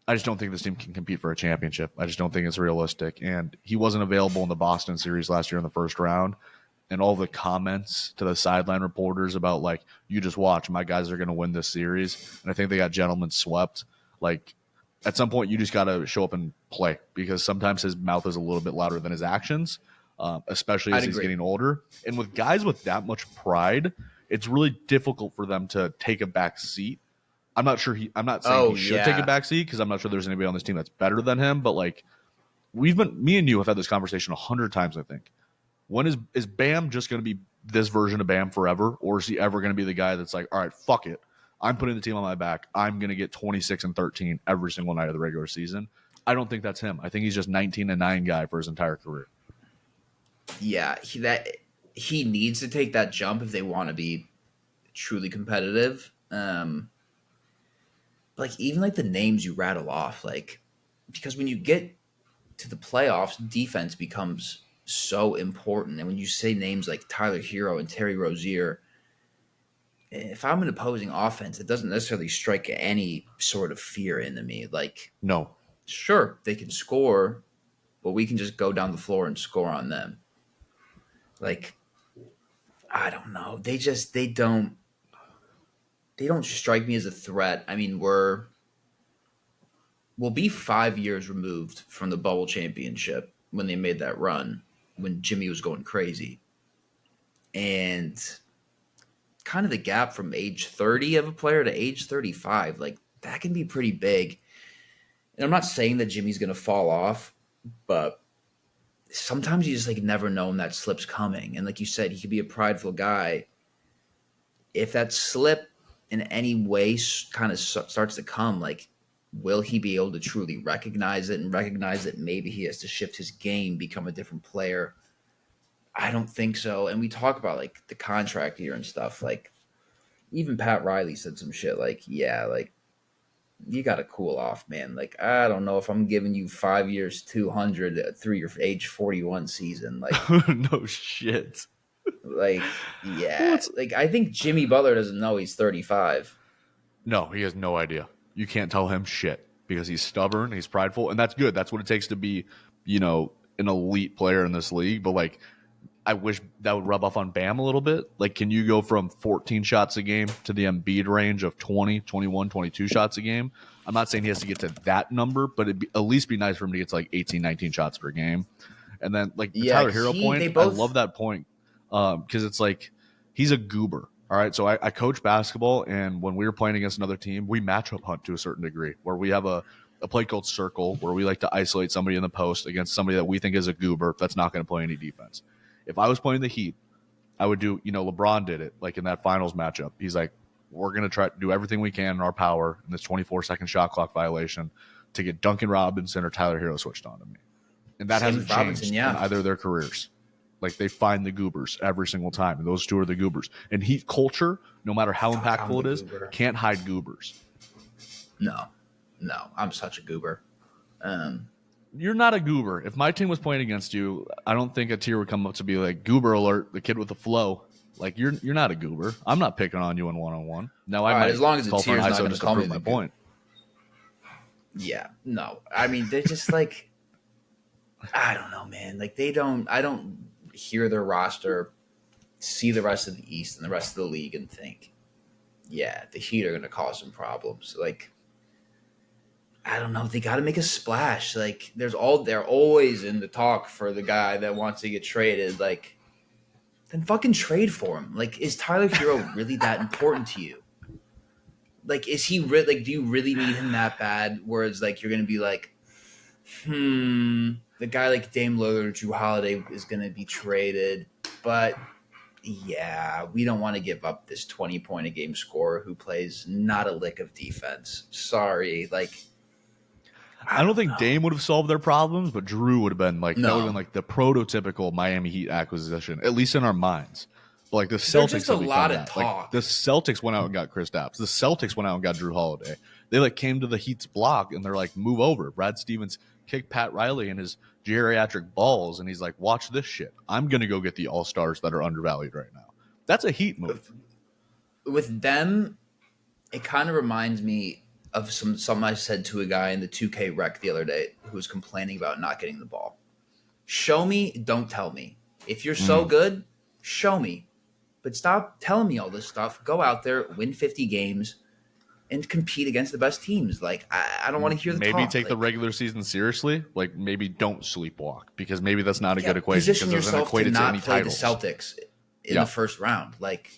just don't think this team can compete for a championship. I just don't think it's realistic. And he wasn't available in the Boston series last year in the first round. And all the comments to the sideline reporters about, like, you just watch, my guys are going to win this series. And I think they got gentlemen swept. Like, at some point, you just got to show up and play, because sometimes his mouth is a little bit louder than his actions, especially as he's getting older. And with guys with that much pride, it's really difficult for them to take a back seat. I'm not saying Oh he should take a yeah, back seat because I'm not sure there's anybody on this team that's better than him. But like me and you have had this conversation 100 times. I think when is Bam just going to be this version of Bam forever, or is he ever going to be the guy that's like, all right, fuck it, I'm putting the team on my back. I'm going to get 26 and 13 every single night of the regular season. I don't think that's him. I think he's just 19 and 9 guy for his entire career. yeah. He needs to take that jump if they want to be truly competitive. Like even like the names you rattle off, like because when you get to the playoffs, defense becomes so important. And when you say names like Tyler Hero and Terry Rozier, if I'm an opposing offense, it doesn't necessarily strike any sort of fear into me. Like, No, sure, they can score, but we can just go down the floor and score on them. Like, I don't know. They don't strike me as a threat. I mean, we'll be 5 years removed from the bubble championship when they made that run when Jimmy was going crazy. And kind of the gap from age 30 of a player to age 35, like that can be pretty big. And I'm not saying that Jimmy's going to fall off, but sometimes you just like never know when that slip's coming. And like you said, he could be a prideful guy. If that slip in any way kind of starts to come, like, will he be able to truly recognize it and recognize that maybe he has to shift his game, become a different player? I don't think so. And we talk about like the contract year and stuff. Like even Pat Riley said some shit like, yeah, like you got to cool off, man. Like, I don't know if I'm giving you 5 years, 200 through your age 41 season. Like, no shit. like, yeah, like I think Jimmy Butler doesn't know he's 35. No, he has no idea. You can't tell him shit because he's stubborn, he's prideful, and that's good. That's what it takes to be, an elite player in this league. But like, I wish that would rub off on Bam a little bit. Like, can you go from 14 shots a game to the Embiid range of 20, 21, 22 shots a game? I'm not saying he has to get to that number, but it'd at least be nice for him to get to like 18, 19 shots per game. And then like the Tyler Hero point, I love that point because it's like he's a goober. All right, so I coach basketball, and when we were playing against another team, we matchup hunt to a certain degree, where we have a play called circle, where we like to isolate somebody in the post against somebody that we think is a goober that's not going to play any defense. If I was playing the Heat, I would do, LeBron did it, like in that finals matchup. He's like, we're going to try to do everything we can in our power in this 24-second shot clock violation to get Duncan Robinson or Tyler Hero switched on to me. And that hasn't changed in either of their careers. Like, they find the goobers every single time, and those two are the goobers. And Heat culture, no matter how impactful it is, can't hide goobers. No, I'm such a goober. You're not a goober. If my team was playing against you, I don't think a tier would come up to be like, goober alert, the kid with the flow. Like, you're not a goober. I'm not picking on you in one-on-one. Now, I might as long as call the for an tier's ISO not just to call to me prove my point. Yeah, no. I mean, they're just like, I don't know, man. Like, I don't hear their roster, see the rest of the East and the rest of the league and think, yeah, the Heat are going to cause some problems. Like, I don't know. They got to make a splash. Like, they're always in the talk for the guy that wants to get traded. Like, then fucking trade for him. Like, is Tyler Hero really that important to you? Like, is he really, like, do you really need him that bad? Whereas, like, you're going to be like, the guy like Dame Lillard or Drew Holiday is going to be traded. But, yeah, we don't want to give up this 20-point-a-game scorer who plays not a lick of defense. Sorry. Like, I don't think Dame would have solved their problems, but Drew would have been like, that would have been like the prototypical Miami Heat acquisition, at least in our minds. But like the Celtics, just a lot of talk. Like, the Celtics went out and got Kristaps. The Celtics went out and got Drew Holiday. They like came to the Heat's block and they're like, move over. Brad Stevens kicked Pat Riley in his geriatric balls, and he's like, watch this shit. I'm gonna go get the all-stars that are undervalued right now. That's a Heat move. With them, it kind of reminds me of something I said to a guy in the 2K rec the other day who was complaining about not getting the ball. Show me, don't tell me. If you're so good, show me. But stop telling me all this stuff. Go out there, win 50 games, and compete against the best teams. Like, I don't want to hear the talk. Maybe take the regular season seriously. Like, maybe don't sleepwalk, because maybe that's not a good equation. Position yourself to not play the Celtics in the first round. Like,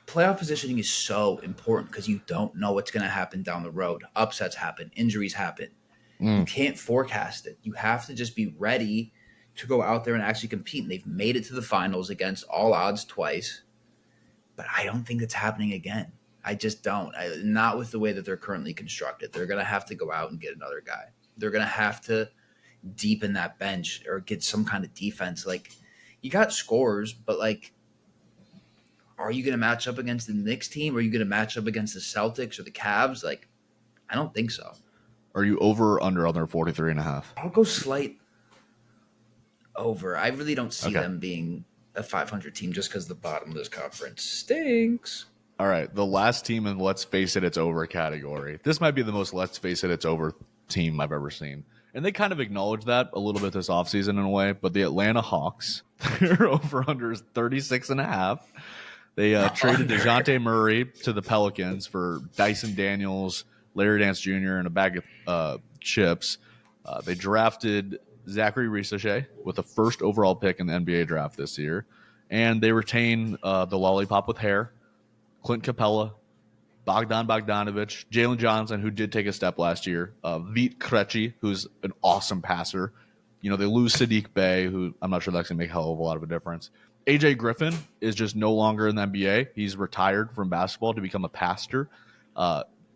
playoff positioning is so important because you don't know what's going to happen down the road. Upsets happen, injuries happen. You can't forecast it. You have to just be ready to go out there and actually compete. And they've made it to the finals against all odds twice, but I don't think it's happening again. I just don't. Not with the way that they're currently constructed. They're going to have to go out and get another guy. They're going to have to deepen that bench or get some kind of defense. Like, you got scores, but like, are you going to match up against the Knicks team? Or are you going to match up against the Celtics or the Cavs? Like, I don't think so. Are you over or under on their 43.5? I'll go slight over. I really don't see them being a 500 team just because the bottom of this conference stinks. All right, the last team in let's face it, it's over category. This might be the most let's face it, it's over team I've ever seen. And they kind of acknowledge that a little bit this offseason in a way, but the Atlanta Hawks, their over-under is 36.5. They traded DeJounte Murray to the Pelicans for Dyson Daniels, Larry Nance Jr., and a bag of chips. They drafted Zachary Risachet with a first overall pick in the NBA draft this year. And they retain the lollipop with hair, Clint Capella, Bogdan Bogdanovic, Jalen Johnson, who did take a step last year, Vit Krejci, who's an awesome passer. You know, they lose Sadiq Bey, who I'm not sure that's going to make a hell of a lot of a difference. AJ Griffin is just no longer in the NBA. He's retired from basketball to become a pastor.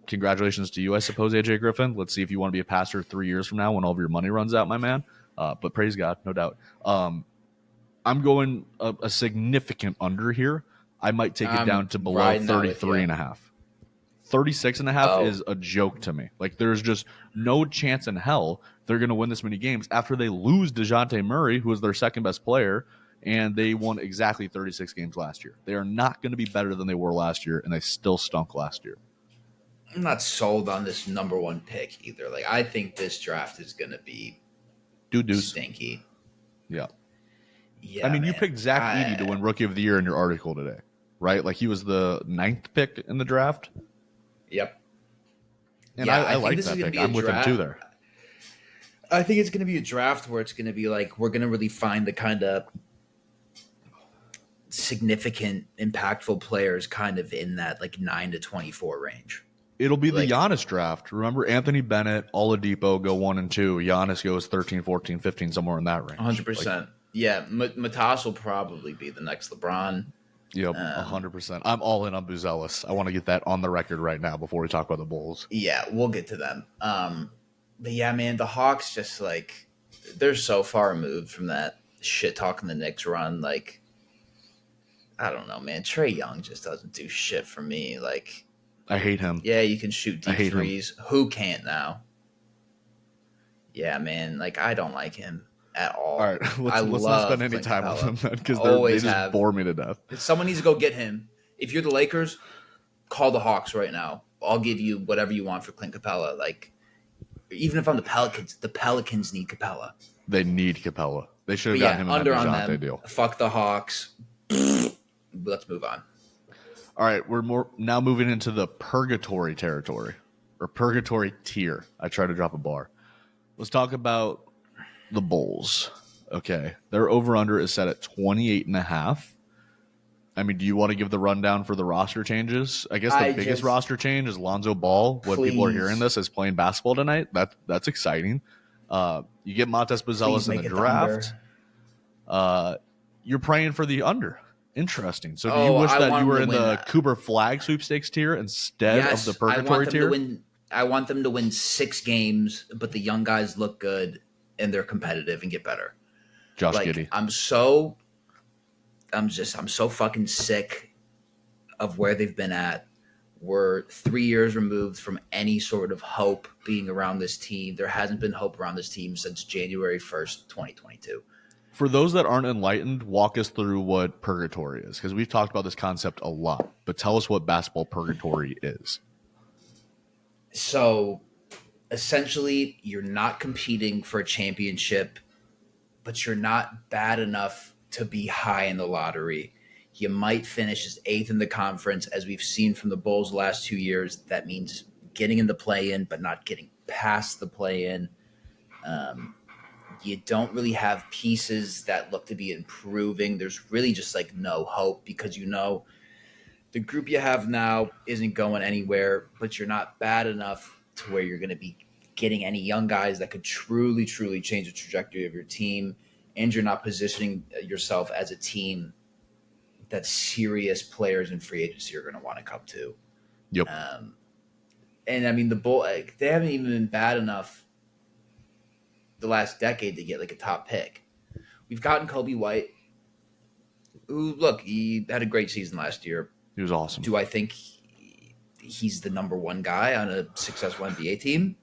Congratulations to you, I suppose, AJ Griffin. Let's see if you want to be a pastor 3 years from now when all of your money runs out, my man. But praise God, no doubt. I'm going a significant under here. I might take it down to below 33.5. 36.5 is a joke to me. Like, there's just no chance in hell they're going to win this many games after they lose DeJounte Murray, who was their second best player, and they won exactly 36 games last year. They are not going to be better than they were last year, and they still stunk last year. I'm not sold on this number one pick either. Like, I think this draft is going to be stinky. Yeah. Yeah, I mean, you picked Zach Edey to win Rookie of the Year in your article today, right? Like, he was the 9th pick in the draft. Yep. And I like that pick. I'm with him too there. I think it's going to be a draft where it's going to be like, we're going to really find the kind of significant, impactful players kind of in that like 9 to 24 range. It'll be the Giannis draft. Remember, Anthony Bennett, Oladipo go 1 and 2. Giannis goes 13, 14, 15, somewhere in that range. 100%. Like, yeah, Matas will probably be the next LeBron. Yep, 100%. I'm all in on Buzelis. I want to get that on the record right now before we talk about the Bulls. Yeah, we'll get to them. But yeah, man, the Hawks just like, they're so far removed from that shit talking the Knicks run. Like, I don't know, man. Trae Young just doesn't do shit for me. Like, I hate him. Yeah, you can shoot deep threes. Who can't now? Yeah, man. Like, I don't like him at all. All right, let's not spend any time with him then, because they just bore me to death. Someone needs to go get him. If you're the Lakers, call the Hawks right now. I'll give you whatever you want for Clint Capella. Like, even if I'm the Pelicans need Capella. They need Capella. They should have gotten him in that DeJounte deal. Fuck the Hawks. Let's move on. All right, we're now moving into the purgatory territory, or purgatory tier. I try to drop a bar. Let's talk about the Bulls. Okay, their over-under is set at 28.5. I mean, do you want to give the rundown for the roster changes? I guess the biggest roster change is Lonzo Ball. When people are hearing this, is playing basketball tonight. That's exciting. You get Montes Buzelis in the draft. You're praying for the under. Interesting. So do you wish that you were in the Cooper Flag sweepstakes tier instead of the purgatory tier? I want them to win 6 games, but the young guys look good and they're competitive and get better. Josh Giddey. I'm so fucking sick of where they've been at. We're 3 years removed from any sort of hope being around this team. There hasn't been hope around this team since January 1st, 2022. For those that aren't enlightened, walk us through what purgatory is, because we've talked about this concept a lot. But tell us what basketball purgatory is. So, essentially, you're not competing for a championship, but you're not bad enough to be high in the lottery. You might finish as 8th in the conference, as we've seen from the Bulls the last 2 years. That means getting in the play-in, but not getting past the play-in. You don't really have pieces that look to be improving. There's really just like no hope, because The group you have now isn't going anywhere, but you're not bad enough to where you're going to be getting any young guys that could truly, truly change the trajectory of your team. And you're not positioning yourself as a team that serious players in free agency are going to want to come to. Yep. And I mean, the Bull, like, they haven't even been bad enough the last decade to get like a top pick. We've gotten Kobe White, who, look, he had a great season last year. He was awesome. Do I think he's the number one guy on a successful NBA team?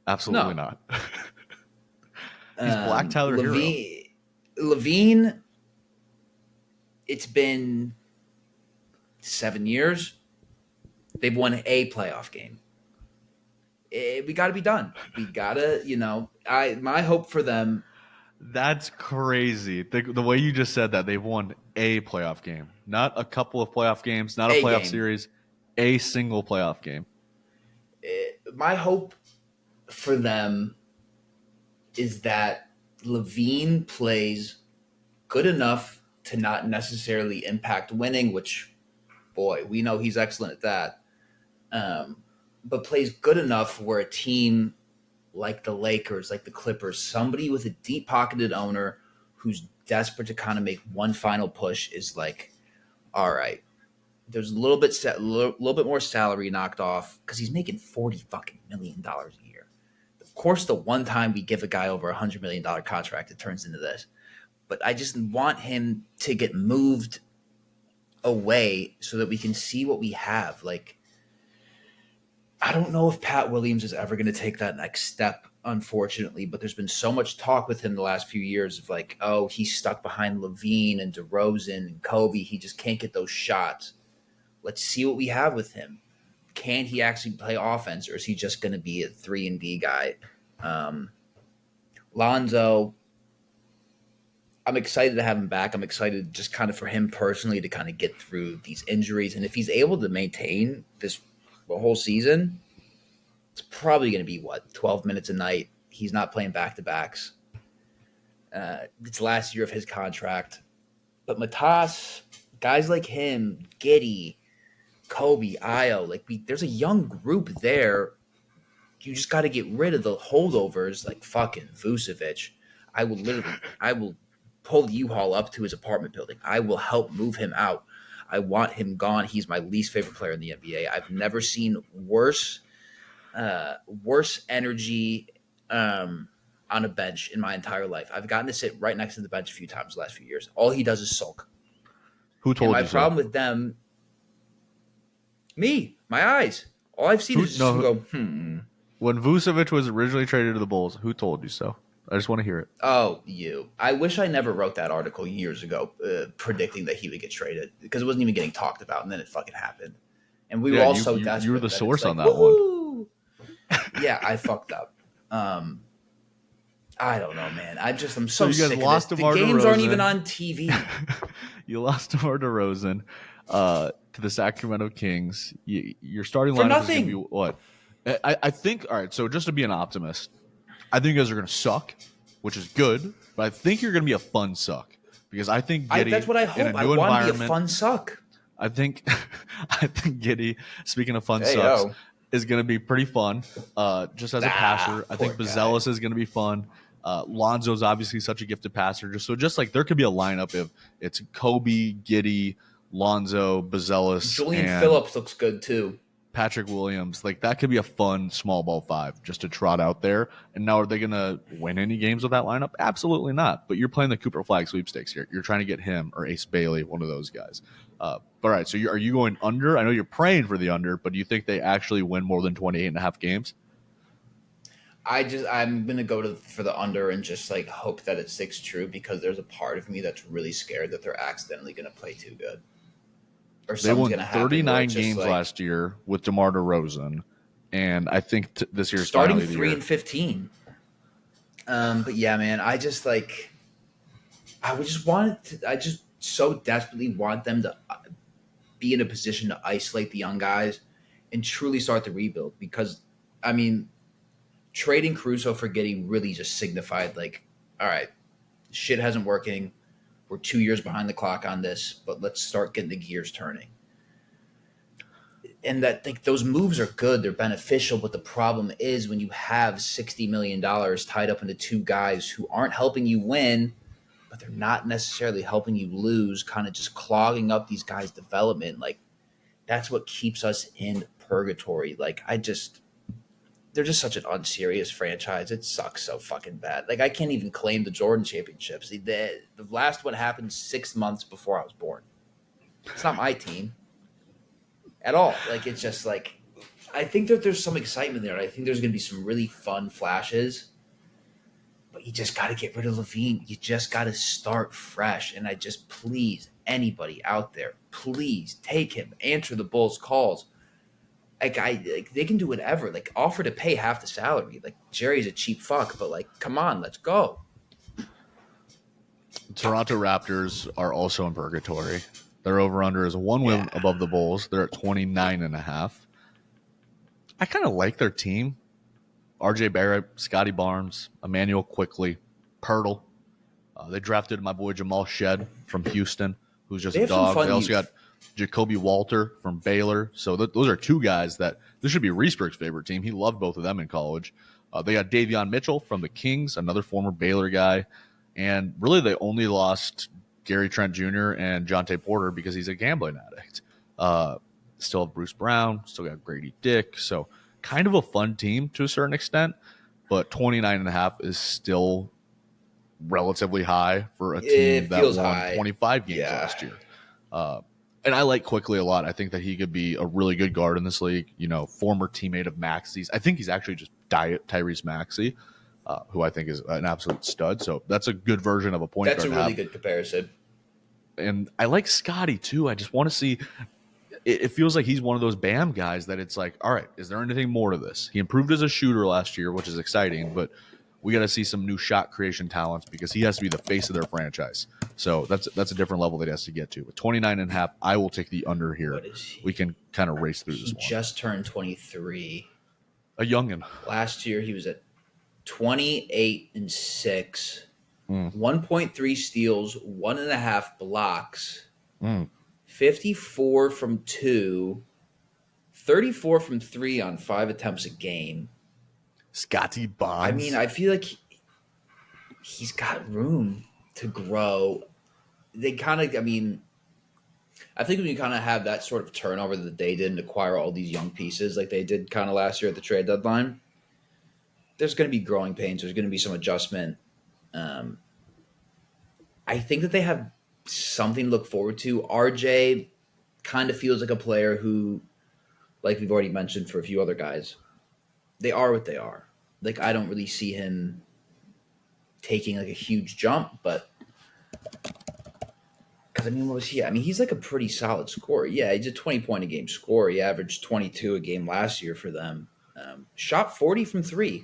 Absolutely No. not. He's Black Tyler Hero. Levine, it's been 7 years. They've won a playoff game. We got to be done. We got to, my hope for them. That's crazy. The way you just said that, they've won a playoff game. Not a couple of playoff games, not a playoff game. series, a single playoff game. My hope for them is that Levine plays good enough to not necessarily impact winning, which, boy, we know he's excellent at that. But plays good enough where a team like the Lakers, like the Clippers, somebody with a deep-pocketed owner who's desperate to kind of make one final push is like, all right, there's a little bit more salary knocked off because he's making $40 fucking million a year. Of course, the one time we give a guy over $100 million contract, it turns into this. But I just want him to get moved away so that we can see what we have. Like, I don't know if Pat Williams is ever going to take that next step, unfortunately, but there's been so much talk with him the last few years of like, oh, he's stuck behind Levine and DeRozan and Kobe. He just can't get those shots. Let's see what we have with him. Can he actually play offense, or is he just going to be a 3-and-D guy? Lonzo, I'm excited to have him back. I'm excited just kind of for him personally to kind of get through these injuries. And if he's able to maintain this the whole season, it's probably going to be 12 minutes a night. He's not playing back-to-backs. It's last year of his contract. But Matas, guys like him, Giddey, Kobe, Io, there's a young group there. You just got to get rid of the holdovers like fucking Vucevic. I will pull the U-Haul up to his apartment building. I will help move him out. I want him gone. He's my least favorite player in the NBA. I've never seen worse energy on a bench in my entire life. I've gotten to sit right next to the bench a few times the last few years. All he does is sulk. Who told you so? My problem with them, me, my eyes. All I've seen is just go, When Vucevic was originally traded to the Bulls, who told you so? I just want to hear it. Oh, you. I wish I never wrote that article years ago predicting that he would get traded because it wasn't even getting talked about, and then it fucking happened. And we were all so desperate. You were the source on that one. Yeah, I fucked up. I don't know, man. I'm so sick of this. The games aren't even on TV. You lost DeMar DeRozan to the Sacramento Kings. Your starting for lineup nothing. is going to be what? I think, all right, so just to be an optimist, I think you guys are going to suck, which is good, but I think you're going to be a fun suck because I think Giddey, that's what I hope. I want to be a fun suck. I think Giddey, speaking of fun sucks, is going to be pretty fun. Just as a passer, I think Bazelis is going to be fun. Lonzo's obviously such a gifted passer. Just like there could be a lineup if it's Kobe, Giddey, Lonzo, Bazelis, Julian Phillips looks good too. Patrick Williams, that could be a fun small ball five just to trot out there. And now are they going to win any games with that lineup? Absolutely not. But you're playing the Cooper Flag sweepstakes here. You're trying to get him or Ace Bailey, one of those guys. All right, so are you going under? I know you're praying for the under, but do you think they actually win more than 28.5 games? I'm going to go for the under and just hope that it sticks true because there's a part of me that's really scared that they're accidentally going to play too good. Or they won 39 games last year with DeMar DeRozan, and I think this year's starting 3-15. But yeah, man, I just so desperately want them to be in a position to isolate the young guys and truly start the rebuild because, I mean, trading Caruso for Giddey really just signified all right, shit hasn't working. We're 2 years behind the clock on this, but let's start getting the gears turning. and that like those moves are good, they're beneficial, but the problem is when you have $60 million tied up into two guys who aren't helping you win, but they're not necessarily helping you lose, kind of just clogging up these guys' development. Like that's what keeps us in purgatory. Like they're just such an unserious franchise. It sucks so fucking bad. Like I can't even claim the Jordan championships. The last one happened 6 months before I was born. It's not my team at all. Like it's just like I think that there's some excitement there. I think there's going to be some really fun flashes, but you just got to get rid of Levine. You just got to start fresh. And I just please anybody out there, please take him. Answer the Bulls' calls. Like they can do whatever. Like offer to pay half the salary. Like Jerry's a cheap fuck, but like come on, let's go. Toronto Raptors are also in purgatory. Their over-under is 1 win above the Bulls. They're at 29.5. I kind of like their team. RJ Barrett, Scotty Barnes, Emmanuel Quickly, Pirtle. They drafted my boy Jamal Shed from Houston, who's just a dog. They also got Jacoby Walter from Baylor. So those are two guys that this should be Reesburg's favorite team. He loved both of them in college. They got Davion Mitchell from the Kings, another former Baylor guy. And really they only lost Gary Trent Jr. and Jonte Porter because he's a gambling addict. Still have Bruce Brown, still got Grady Dick. So kind of a fun team to a certain extent, but 29.5 is still relatively high for a team that won high. 25 games last year. And I like Quickly a lot. I think that he could be a really good guard in this league. You know, former teammate of Maxey's. I think he's actually just Tyrese Maxey, who I think is an absolute stud. So that's a good version of a point guard. That's a really good comparison. And I like Scotty too. I just want to see. It feels like he's one of those Bam guys that it's like, all right, is there anything more to this? He improved as a shooter last year, which is exciting, but we got to see some new shot creation talents because he has to be the face of their franchise. So that's a different level that he has to get to. With 29.5, I will take the under here. We can kind of race through this one. He just turned 23. A youngin. Last year he was at 28-6, 1.3 steals, 1.5 blocks, 54 from 2, 34 from 3 on 5 attempts a game. Scotty Bonds. I mean, I feel like he's got room to grow. They kind of, I mean, I think when you kind of have that sort of turnover that they did and acquire all these young pieces like they did kind of last year at the trade deadline, there's going to be growing pains. There's going to be some adjustment. I think that they have something to look forward to. RJ kind of feels like a player who, like we've already mentioned for a few other guys, they are what they are. Like, I don't really see him taking like a huge jump, but because I mean, what was he? I mean, he's like a pretty solid scorer. Yeah, he's a 20-point-a-game scorer. He averaged 22 a game last year for them. Shot 40 from 3,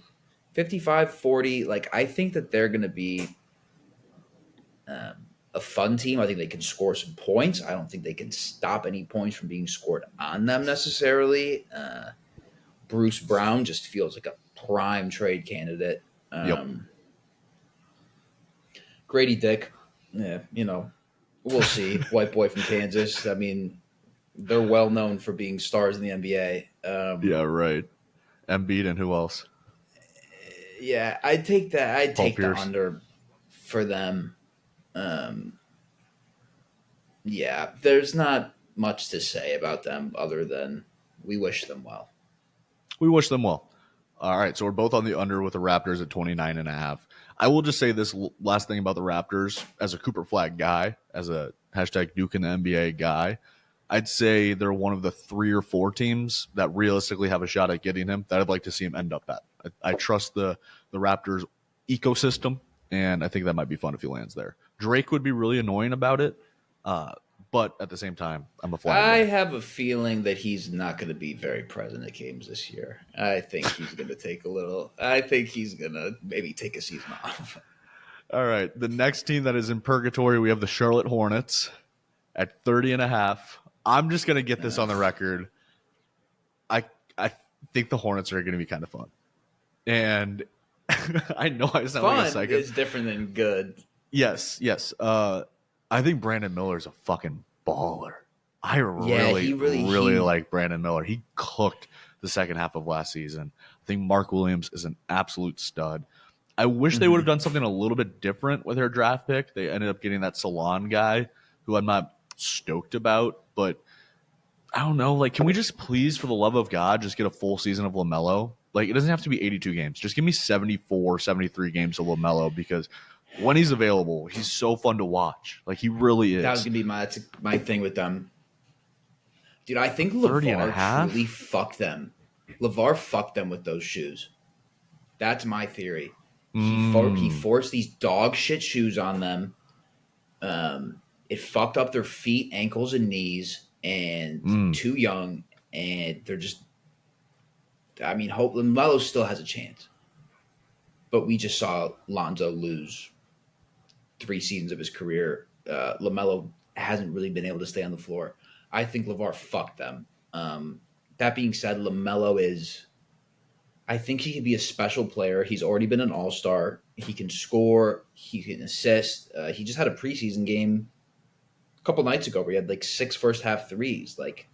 55-40. Like, I think that they're going to be a fun team. I think they can score some points. I don't think they can stop any points from being scored on them necessarily. Bruce Brown just feels like a prime trade candidate. Grady Dick, yeah, you know, we'll see. White boy from Kansas. I mean, they're well known for being stars in the NBA. Yeah, right. Embiid and who else? Yeah, I'd take that. I'd take the under for them. Yeah, there's not much to say about them other than we wish them well. We wish them well. All right, so we're both on the under with the Raptors at 29.5. I will just say this last thing about the Raptors. As a Cooper Flag guy, as a hashtag Duke in the NBA guy, I'd say they're one of the 3 or 4 teams that realistically have a shot at getting him that I'd like to see him end up at. I trust the Raptors ecosystem, and I think that might be fun if he lands there. Drake would be really annoying about it, but at the same time, I'm a fly. I have a feeling that he's not going to be very present at games this year. I think he's going to take a little. I think he's going to maybe take a season off. All right, the next team that is in purgatory, we have the Charlotte Hornets at 30.5. I'm just going to get this on the record. I think the Hornets are going to be kind of fun, and I know I sound like a psycho. Is different than good. Yes. I think Brandon Miller is a fucking baller. I really like Brandon Miller. He cooked the second half of last season. I think Mark Williams is an absolute stud. I wish they would have done something a little bit different with their draft pick. They ended up getting that Salon guy, who I'm not stoked about, but I don't know. Like, can we just please, for the love of God, just get a full season of LaMelo? Like, it doesn't have to be 82 games. Just give me 74, 73 games of LaMelo, because when he's available, he's so fun to watch. Like, he really is. That was going to be my thing with them. Dude, I think 30 and a LeVar half? truly fucked them. LeVar fucked them with those shoes. That's my theory. He forced these dog shit shoes on them. It fucked up their feet, ankles, and knees, and too young. And they're just, I mean, hope LaMelo still has a chance. But we just saw Lonzo lose 3 seasons of his career. LaMelo hasn't really been able to stay on the floor. I think LeVar fucked them. That being said, LaMelo is, I think he could be a special player. He's already been an all-star. He can score. He can assist. He just had a preseason game a couple nights ago where he had like 6 first-half threes. Like,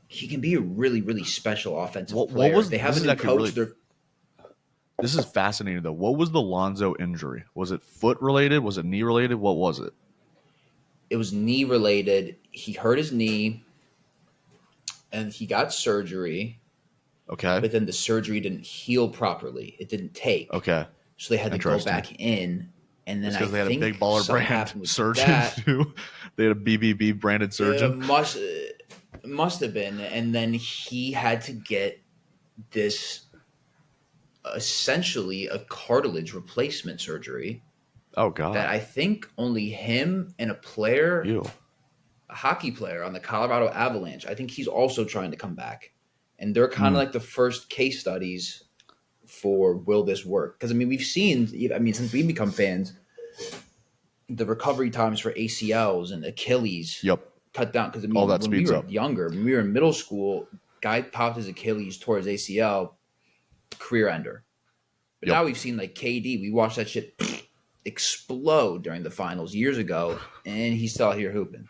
he can be a really, really special offensive player. They have a new coach. This is fascinating, though. What was the Lonzo injury? Was it foot-related? Was it knee-related? What was it? It was knee-related. He hurt his knee, and he got surgery. Okay. But then the surgery didn't heal properly. It didn't take. Okay. So they had to go back in. And then because they had a big baller brand surgeon too. They had a BBB branded surgeon. Must have been. And then he had to get this essentially a cartilage replacement surgery. Oh, God. That I think only him and a player, a hockey player on the Colorado Avalanche, I think he's also trying to come back. And they're kind of like the first case studies for will this work? Because, I mean, we've seen, since we've become fans, the recovery times for ACLs and Achilles cut down. Because, all that when we were up. younger, when we were in middle school, guy popped his Achilles, tore his ACL, career ender. But now we've seen, like, KD, we watched that shit explode during the finals years ago, and he's still out here hooping.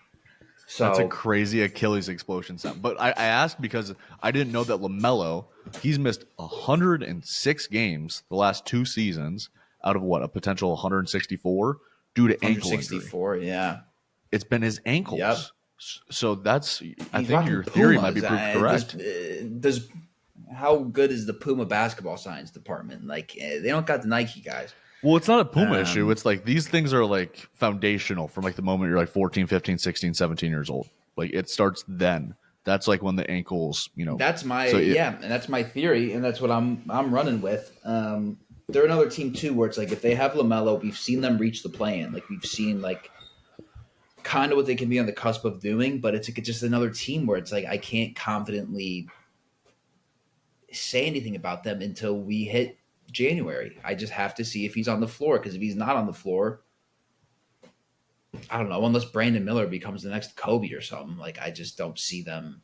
So that's a crazy Achilles explosion sound. But I asked because I didn't know that LaMelo, he's missed 106 games the last 2 seasons out of a potential 164 due to ankle injury. 164, yeah. It's been his ankles. Yep. So I think your theory might be proved correct. How good is the Puma basketball science department? Like, they don't got the Nike guys. Well, it's not a Puma issue. It's like these things are like foundational from like the moment you're like 14, 15, 16, 17 years old. Like it starts then. That's like when the ankles, That's my and that's my theory, and that's what I'm running with. They're another team too where it's like if they have LaMelo, we've seen them reach the play-in. Like we've seen like kind of what they can be on the cusp of doing, but it's like just another team where it's like I can't confidently say anything about them until we hit January. I just have to see if he's on the floor, because if he's not on the floor, I don't know, unless Brandon Miller becomes the next Kobe or something, like I just don't see them.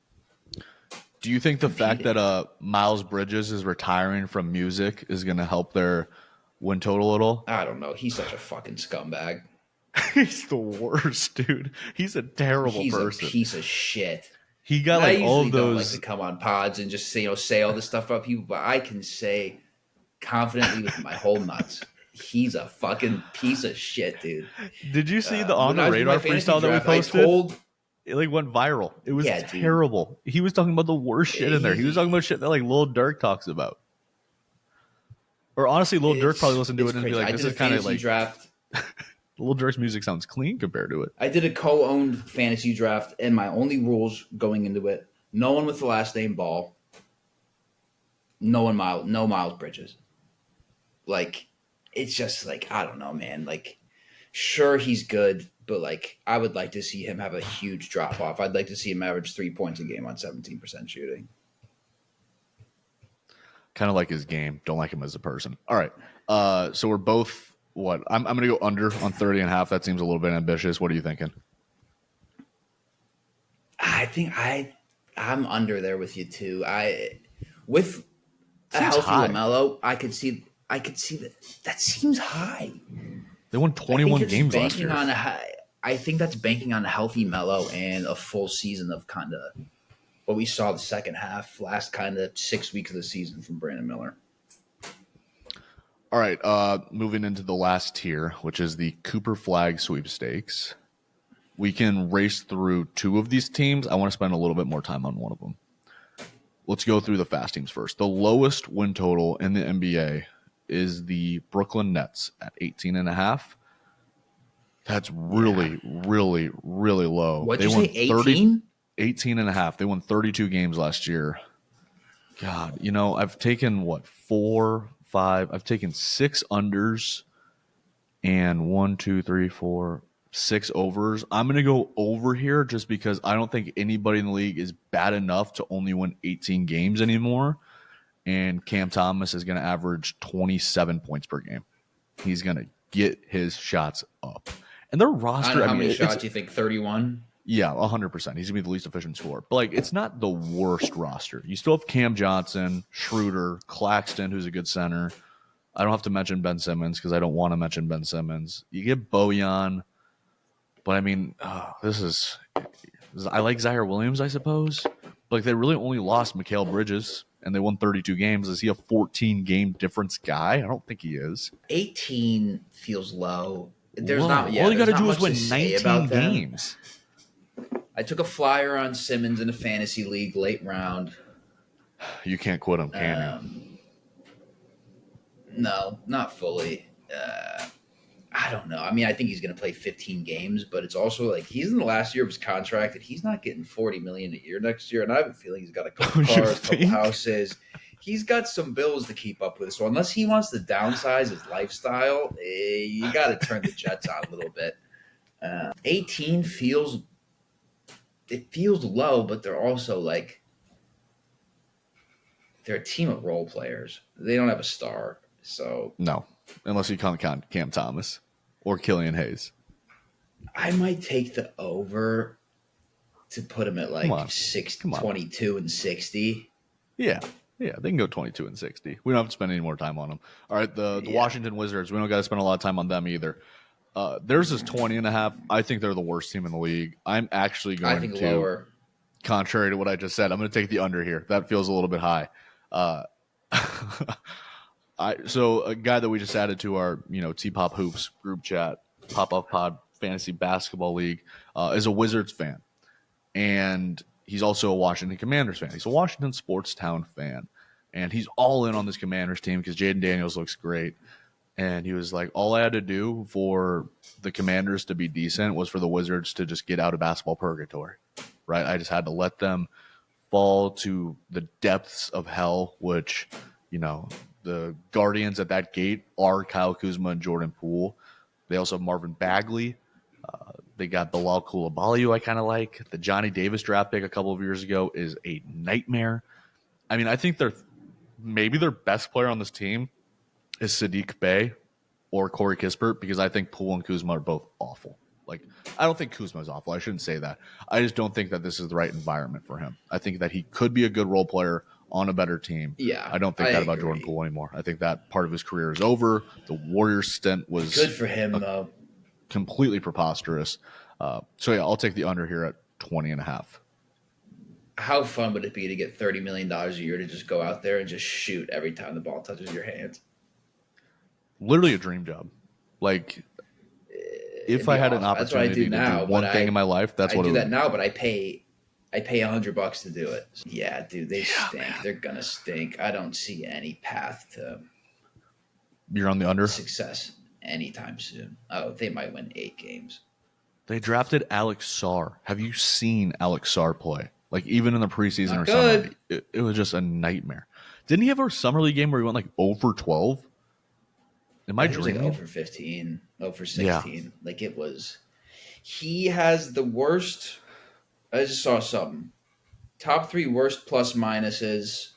Do you think the fact that Miles Bridges is retiring from music is going to help their win total at all? I don't know. He's such a fucking scumbag. He's the worst, dude. He's a terrible person. He's a piece of shit. He got like all of those. Don't like to come on pods and just say all this stuff about people, but I can say confidently with my whole nuts, he's a fucking piece of shit, dude. Did you see the on the radar freestyle that we posted? It like went viral. It was terrible. Dude. He was talking about the worst shit in there. He was talking about shit that like Lil Durk talks about. Or honestly, Lil Durk probably listened to it and be like, "This is kind of like draft." Lil Durk's music sounds clean compared to it. I did a co-owned fantasy draft, and my only rules going into it: no one with the last name Ball, no Miles Bridges. Like, it's just like, I don't know, man. Like, sure, he's good, but like, I would like to see him have a huge drop off. I'd like to see him average 3 points a game on 17% shooting. Kind of like his game. Don't like him as a person. All right. So we're both what? I'm going to go under on 30 and a half. That seems a little bit ambitious. What are you thinking? I think I'm under there with you too. With a healthy LaMelo, I could see that. That seems high. They won 21 games last year. I think that's banking on a healthy Melo and a full season of kind of what we saw the second half, last kind of 6 weeks of the season from Brandon Miller. All right, moving into the last tier, which is the Cooper Flag sweepstakes. We can race through two of these teams. I want to spend a little bit more time on one of them. Let's go through the fast teams first. The lowest win total in the NBA is the Brooklyn Nets at 18.5. That's really, really, really low. What'd you say, 18? 18.5. They won 32 games last year. God, I've taken I've taken 6 unders and 1, 2, 3, 4, 6 overs. I'm going to go over here just because I don't think anybody in the league is bad enough to only win 18 games anymore. And Cam Thomas is going to average 27 points per game. He's going to get his shots up. And their roster, How many shots do you think? 31? Yeah, 100%. He's going to be the least efficient scorer. But, it's not the worst roster. You still have Cam Johnson, Schroeder, Claxton, who's a good center. I don't have to mention Ben Simmons because I don't want to mention Ben Simmons. You get Bojan. But, I like Zaire Williams, I suppose. But, they really only lost Mikal Bridges, and they won 32 games. Is he a 14-game difference guy? I don't think he is. 18 feels low. There's Whoa. not. Yeah, all you got to do is much win to say 19 about them. games. I took a flyer on Simmons in a fantasy league late round. You can't quit him, can you? No, not fully. I don't know. I mean, I think he's going to play 15 games, but it's also like he's in the last year of his contract and he's not getting $40 million a year next year. And I have a feeling he's got a couple cars, a couple houses. He's got some bills to keep up with. So unless he wants to downsize his lifestyle, you got to turn the Jets on a little bit. 18 feels low, but they're also like they're a team of role players. They don't have a star, so no, unless you count Cam Thomas or Killian Hayes. I might take the over to put him at 22 and 60. Yeah, they can go 22 and 60. We don't have to spend any more time on them. All right, the Washington Wizards, we don't got to spend a lot of time on them either. Theirs is 20.5. I think they're the worst team in the league. I'm actually going to, lower. Contrary to what I just said, I'm going to take the under here. That feels a little bit high. So a guy that we just added to our, T-Pop Hoops group chat, Pop-Up Pod Fantasy Basketball League, is a Wizards fan. And he's also a Washington Commanders fan. He's a Washington Sports Town fan. And he's all in on this Commanders team because Jaden Daniels looks great. And he was like, all I had to do for the Commanders to be decent was for the Wizards to just get out of basketball purgatory, right? I just had to let them fall to the depths of hell, which, the guardians at that gate are Kyle Kuzma and Jordan Poole. They also have Marvin Bagley. They got Bilal Coulibaly, who I kind of like. The Johnny Davis draft pick a couple of years ago is a nightmare. I mean, I think maybe their best player on this team is Sadiq Bey or Corey Kispert because I think Poole and Kuzma are both awful. I don't think Kuzma is awful. I shouldn't say that. I just don't think that this is the right environment for him. I think that he could be a good role player on a better team. Yeah, I don't think that about Jordan Poole anymore. I think that part of his career is over. The Warriors stint was good for him, though. Completely preposterous. I'll take the under here at 20.5. How fun would it be to get $30 million a year to just go out there and just shoot every time the ball touches your hands? Literally a dream job. If I had an opportunity to do one thing in my life, that's what I do that now, but I pay $100 to do it. Yeah, dude, they stink. Man. They're gonna stink. I don't see any path to you're on the under success anytime soon. Oh, they might win 8 games. They drafted Alex Sarr. Have you seen Alex Sarr play? Even in the preseason Not or good. Summer, it was just a nightmare. Didn't he have a summer league game where he went 0 for 12? Am I dreaming? 0 for 15, 0 for 16. Yeah. It was. He has the worst. I just saw something. Top 3 worst plus minuses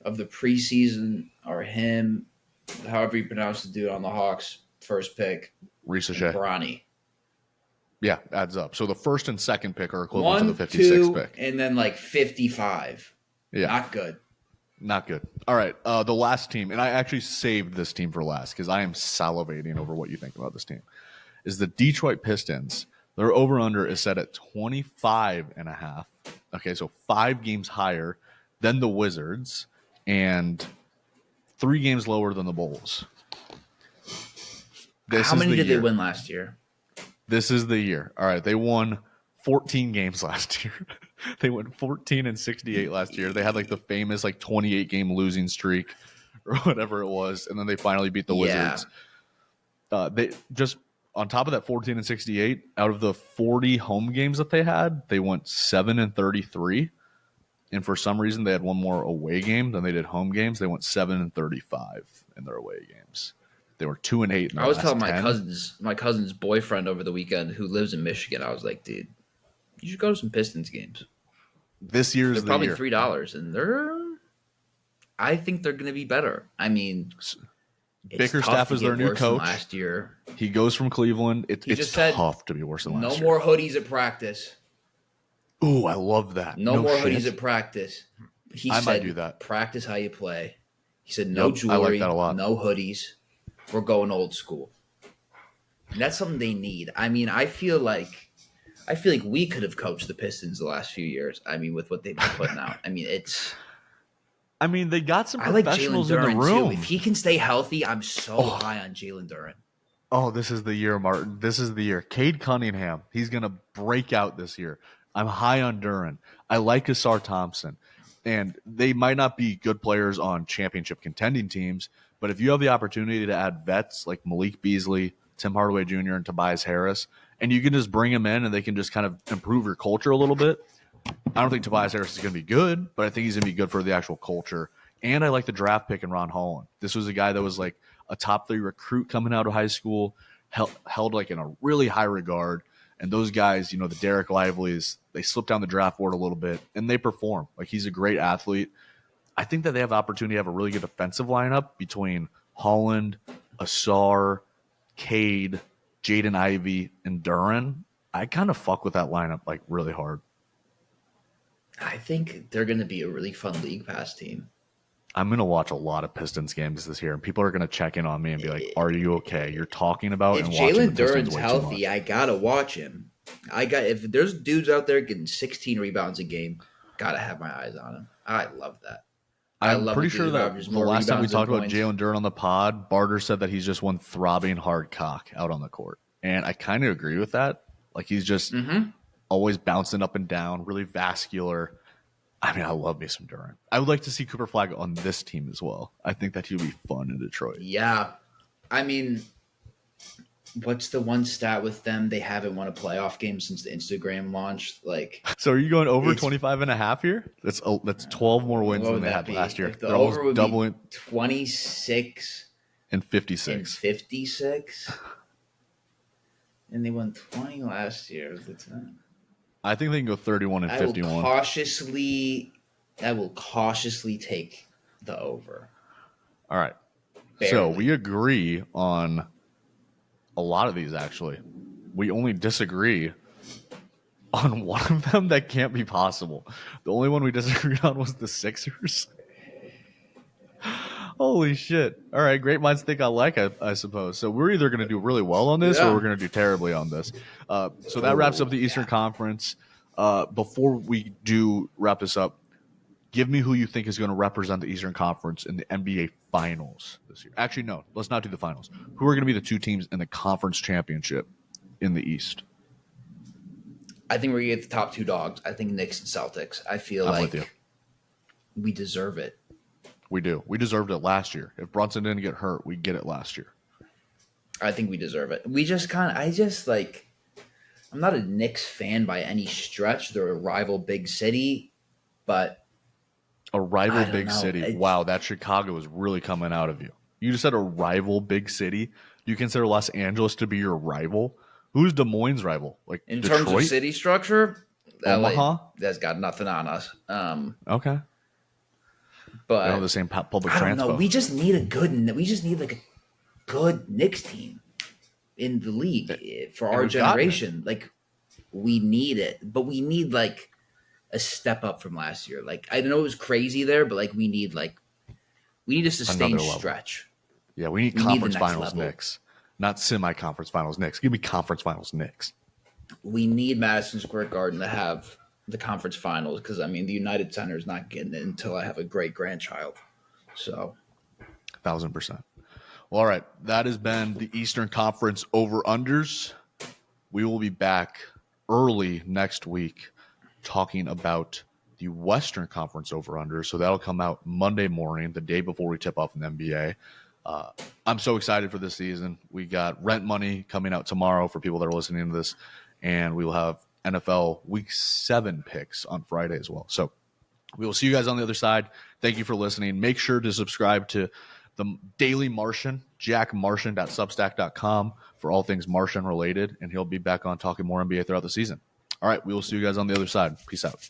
of the preseason are him, however you pronounce the dude on the Hawks, first pick, Risa Shea. Bronny. Yeah, adds up. So the first and second pick are equivalent to the 56th pick. And then 55. Yeah. Not good. Not good. All right. The last team, and I actually saved this team for last because I am salivating over what you think about this team, is the Detroit Pistons. Their over-under is set at 25.5. Okay, so 5 games higher than the Wizards and 3 games lower than the Bulls. How many did they win last year? This is the year. All right, they won 14 games last year. They went 14-68 last year. They had like the famous like 28 game losing streak or whatever it was, and then they finally beat the Wizards. They just on top of that 14-68, out of the 40 home games that they had, they went 7-33. And for some reason, they had one more away game than they did home games. They went 7-35 in their away games. They were 2-8 in their I was last telling 10. my cousin's boyfriend over the weekend who lives in Michigan. I was like, dude, you should go to some Pistons games. This year's they're probably year. $3, and I think they're going to be better. I mean, Bickerstaff is their new coach. Last year, he goes from Cleveland. It's tough to be worse than last year. No more hoodies at practice. Ooh, I love that. No more hoodies at practice. I might do that. Practice how you play. He said no jewelry, I like that a lot. No hoodies. We're going old school. And that's something they need. I mean, I feel like we could have coached the Pistons the last few years. I mean, with what they've been putting out. I mean, they got some professionals in the room. Too. If he can stay healthy, I'm so high on Jalen Duren. Oh, this is the year, Martin. This is the year. Cade Cunningham, he's going to break out this year. I'm high on Duren. I like Asar Thompson. And they might not be good players on championship contending teams, but if you have the opportunity to add vets like Malik Beasley, Tim Hardaway Jr., and Tobias Harris, and you can just bring them in and they can just kind of improve your culture a little bit. I don't think Tobias Harris is going to be good, but I think he's going to be good for the actual culture. And I like the draft pick in Ron Holland. This was a guy that was like a top 3 recruit coming out of high school, held like in a really high regard. And those guys, the Derek Lively's, they slip down the draft board a little bit and they perform. Like he's a great athlete. I think that they have the opportunity to have a really good defensive lineup between Holland, Asar, Cade, Jaden Ivey, and Duren. I kind of fuck with that lineup like really hard. I think they're going to be a really fun League Pass team. I'm going to watch a lot of Pistons games this year, and people are going to check in on me and be like, are you okay? You're talking about and watching the Pistons way too much. If Jalen Duren's healthy, I got to watch him. If there's dudes out there getting 16 rebounds a game, got to have my eyes on him. I love that. I'm pretty sure that the last time we talked about Jalen Duren on the pod, Barter said that he's just one throbbing hard cock out on the court. And I kind of agree with that. Like he's just always bouncing up and down, really vascular. I mean, I love me some Duren. I would like to see Cooper Flagg on this team as well. I think that he would be fun in Detroit. Yeah. I mean, what's the one stat with them? They haven't won a playoff game since the Instagram launched. So are you going over 25.5 here? That's 12 more wins than they had last year. The over would doubling 26 and 56. And 56. And they won 20 last year at the time. I think they can go 31 and 51. I will cautiously take the over. All right. Barely. So we agree on a lot of these, actually. We only disagree on one of them that can't be possible. The only one we disagreed on was the Sixers. Holy shit. All right, great minds think alike, I suppose. So we're either going to do really well on this or we're going to do terribly on this. So that wraps up the Eastern Conference. Before we do wrap this up, give me who you think is going to represent the Eastern Conference in the NBA Finals this year. Actually, no, let's not do the Finals. Who are going to be the 2 teams in the Conference Championship in the East? I think we're going to get the top 2 dogs. I think Knicks and Celtics. I feel like we deserve it. We do. We deserved it last year. If Brunson didn't get hurt, we'd get it last year. I think we deserve it. I'm not a Knicks fan by any stretch. They're a rival big city, but a rival big city. Wow, that Chicago is really coming out of you. You just said a rival big city. Do you consider Los Angeles to be your rival? Who's Des Moines' rival? Like in Detroit? Terms of city structure, Omaha? LA, that's got nothing on us. Okay. But they don't have the same public I don't transport. know. We just need a good Knicks team in the league for our generation. Like we need it, but we need like a step up from last year. Like I know it was crazy there, but like we need a sustained stretch. Yeah, we need conference finals Knicks, not semi-conference finals Knicks. Give me conference finals Knicks. we need Madison Square Garden to have the conference finals because I mean the United Center is not getting it until I have a great grandchild. So 1,000%. Well, all right. That has been the Eastern Conference over-unders. We will be back early next week talking about the Western Conference over-unders. So that'll come out Monday morning, the day before we tip off in the NBA. I'm so excited for this season. We got Rent Money coming out tomorrow for people that are listening to this, and we will have NFL Week 7 picks on Friday as well. So we will see you guys on the other side. Thank you for listening. Make sure to subscribe to the Daily Martian, jackmartian.substack.com for all things Martian related, and he'll be back on talking more NBA throughout the season. All right, we will see you guys on the other side. Peace out.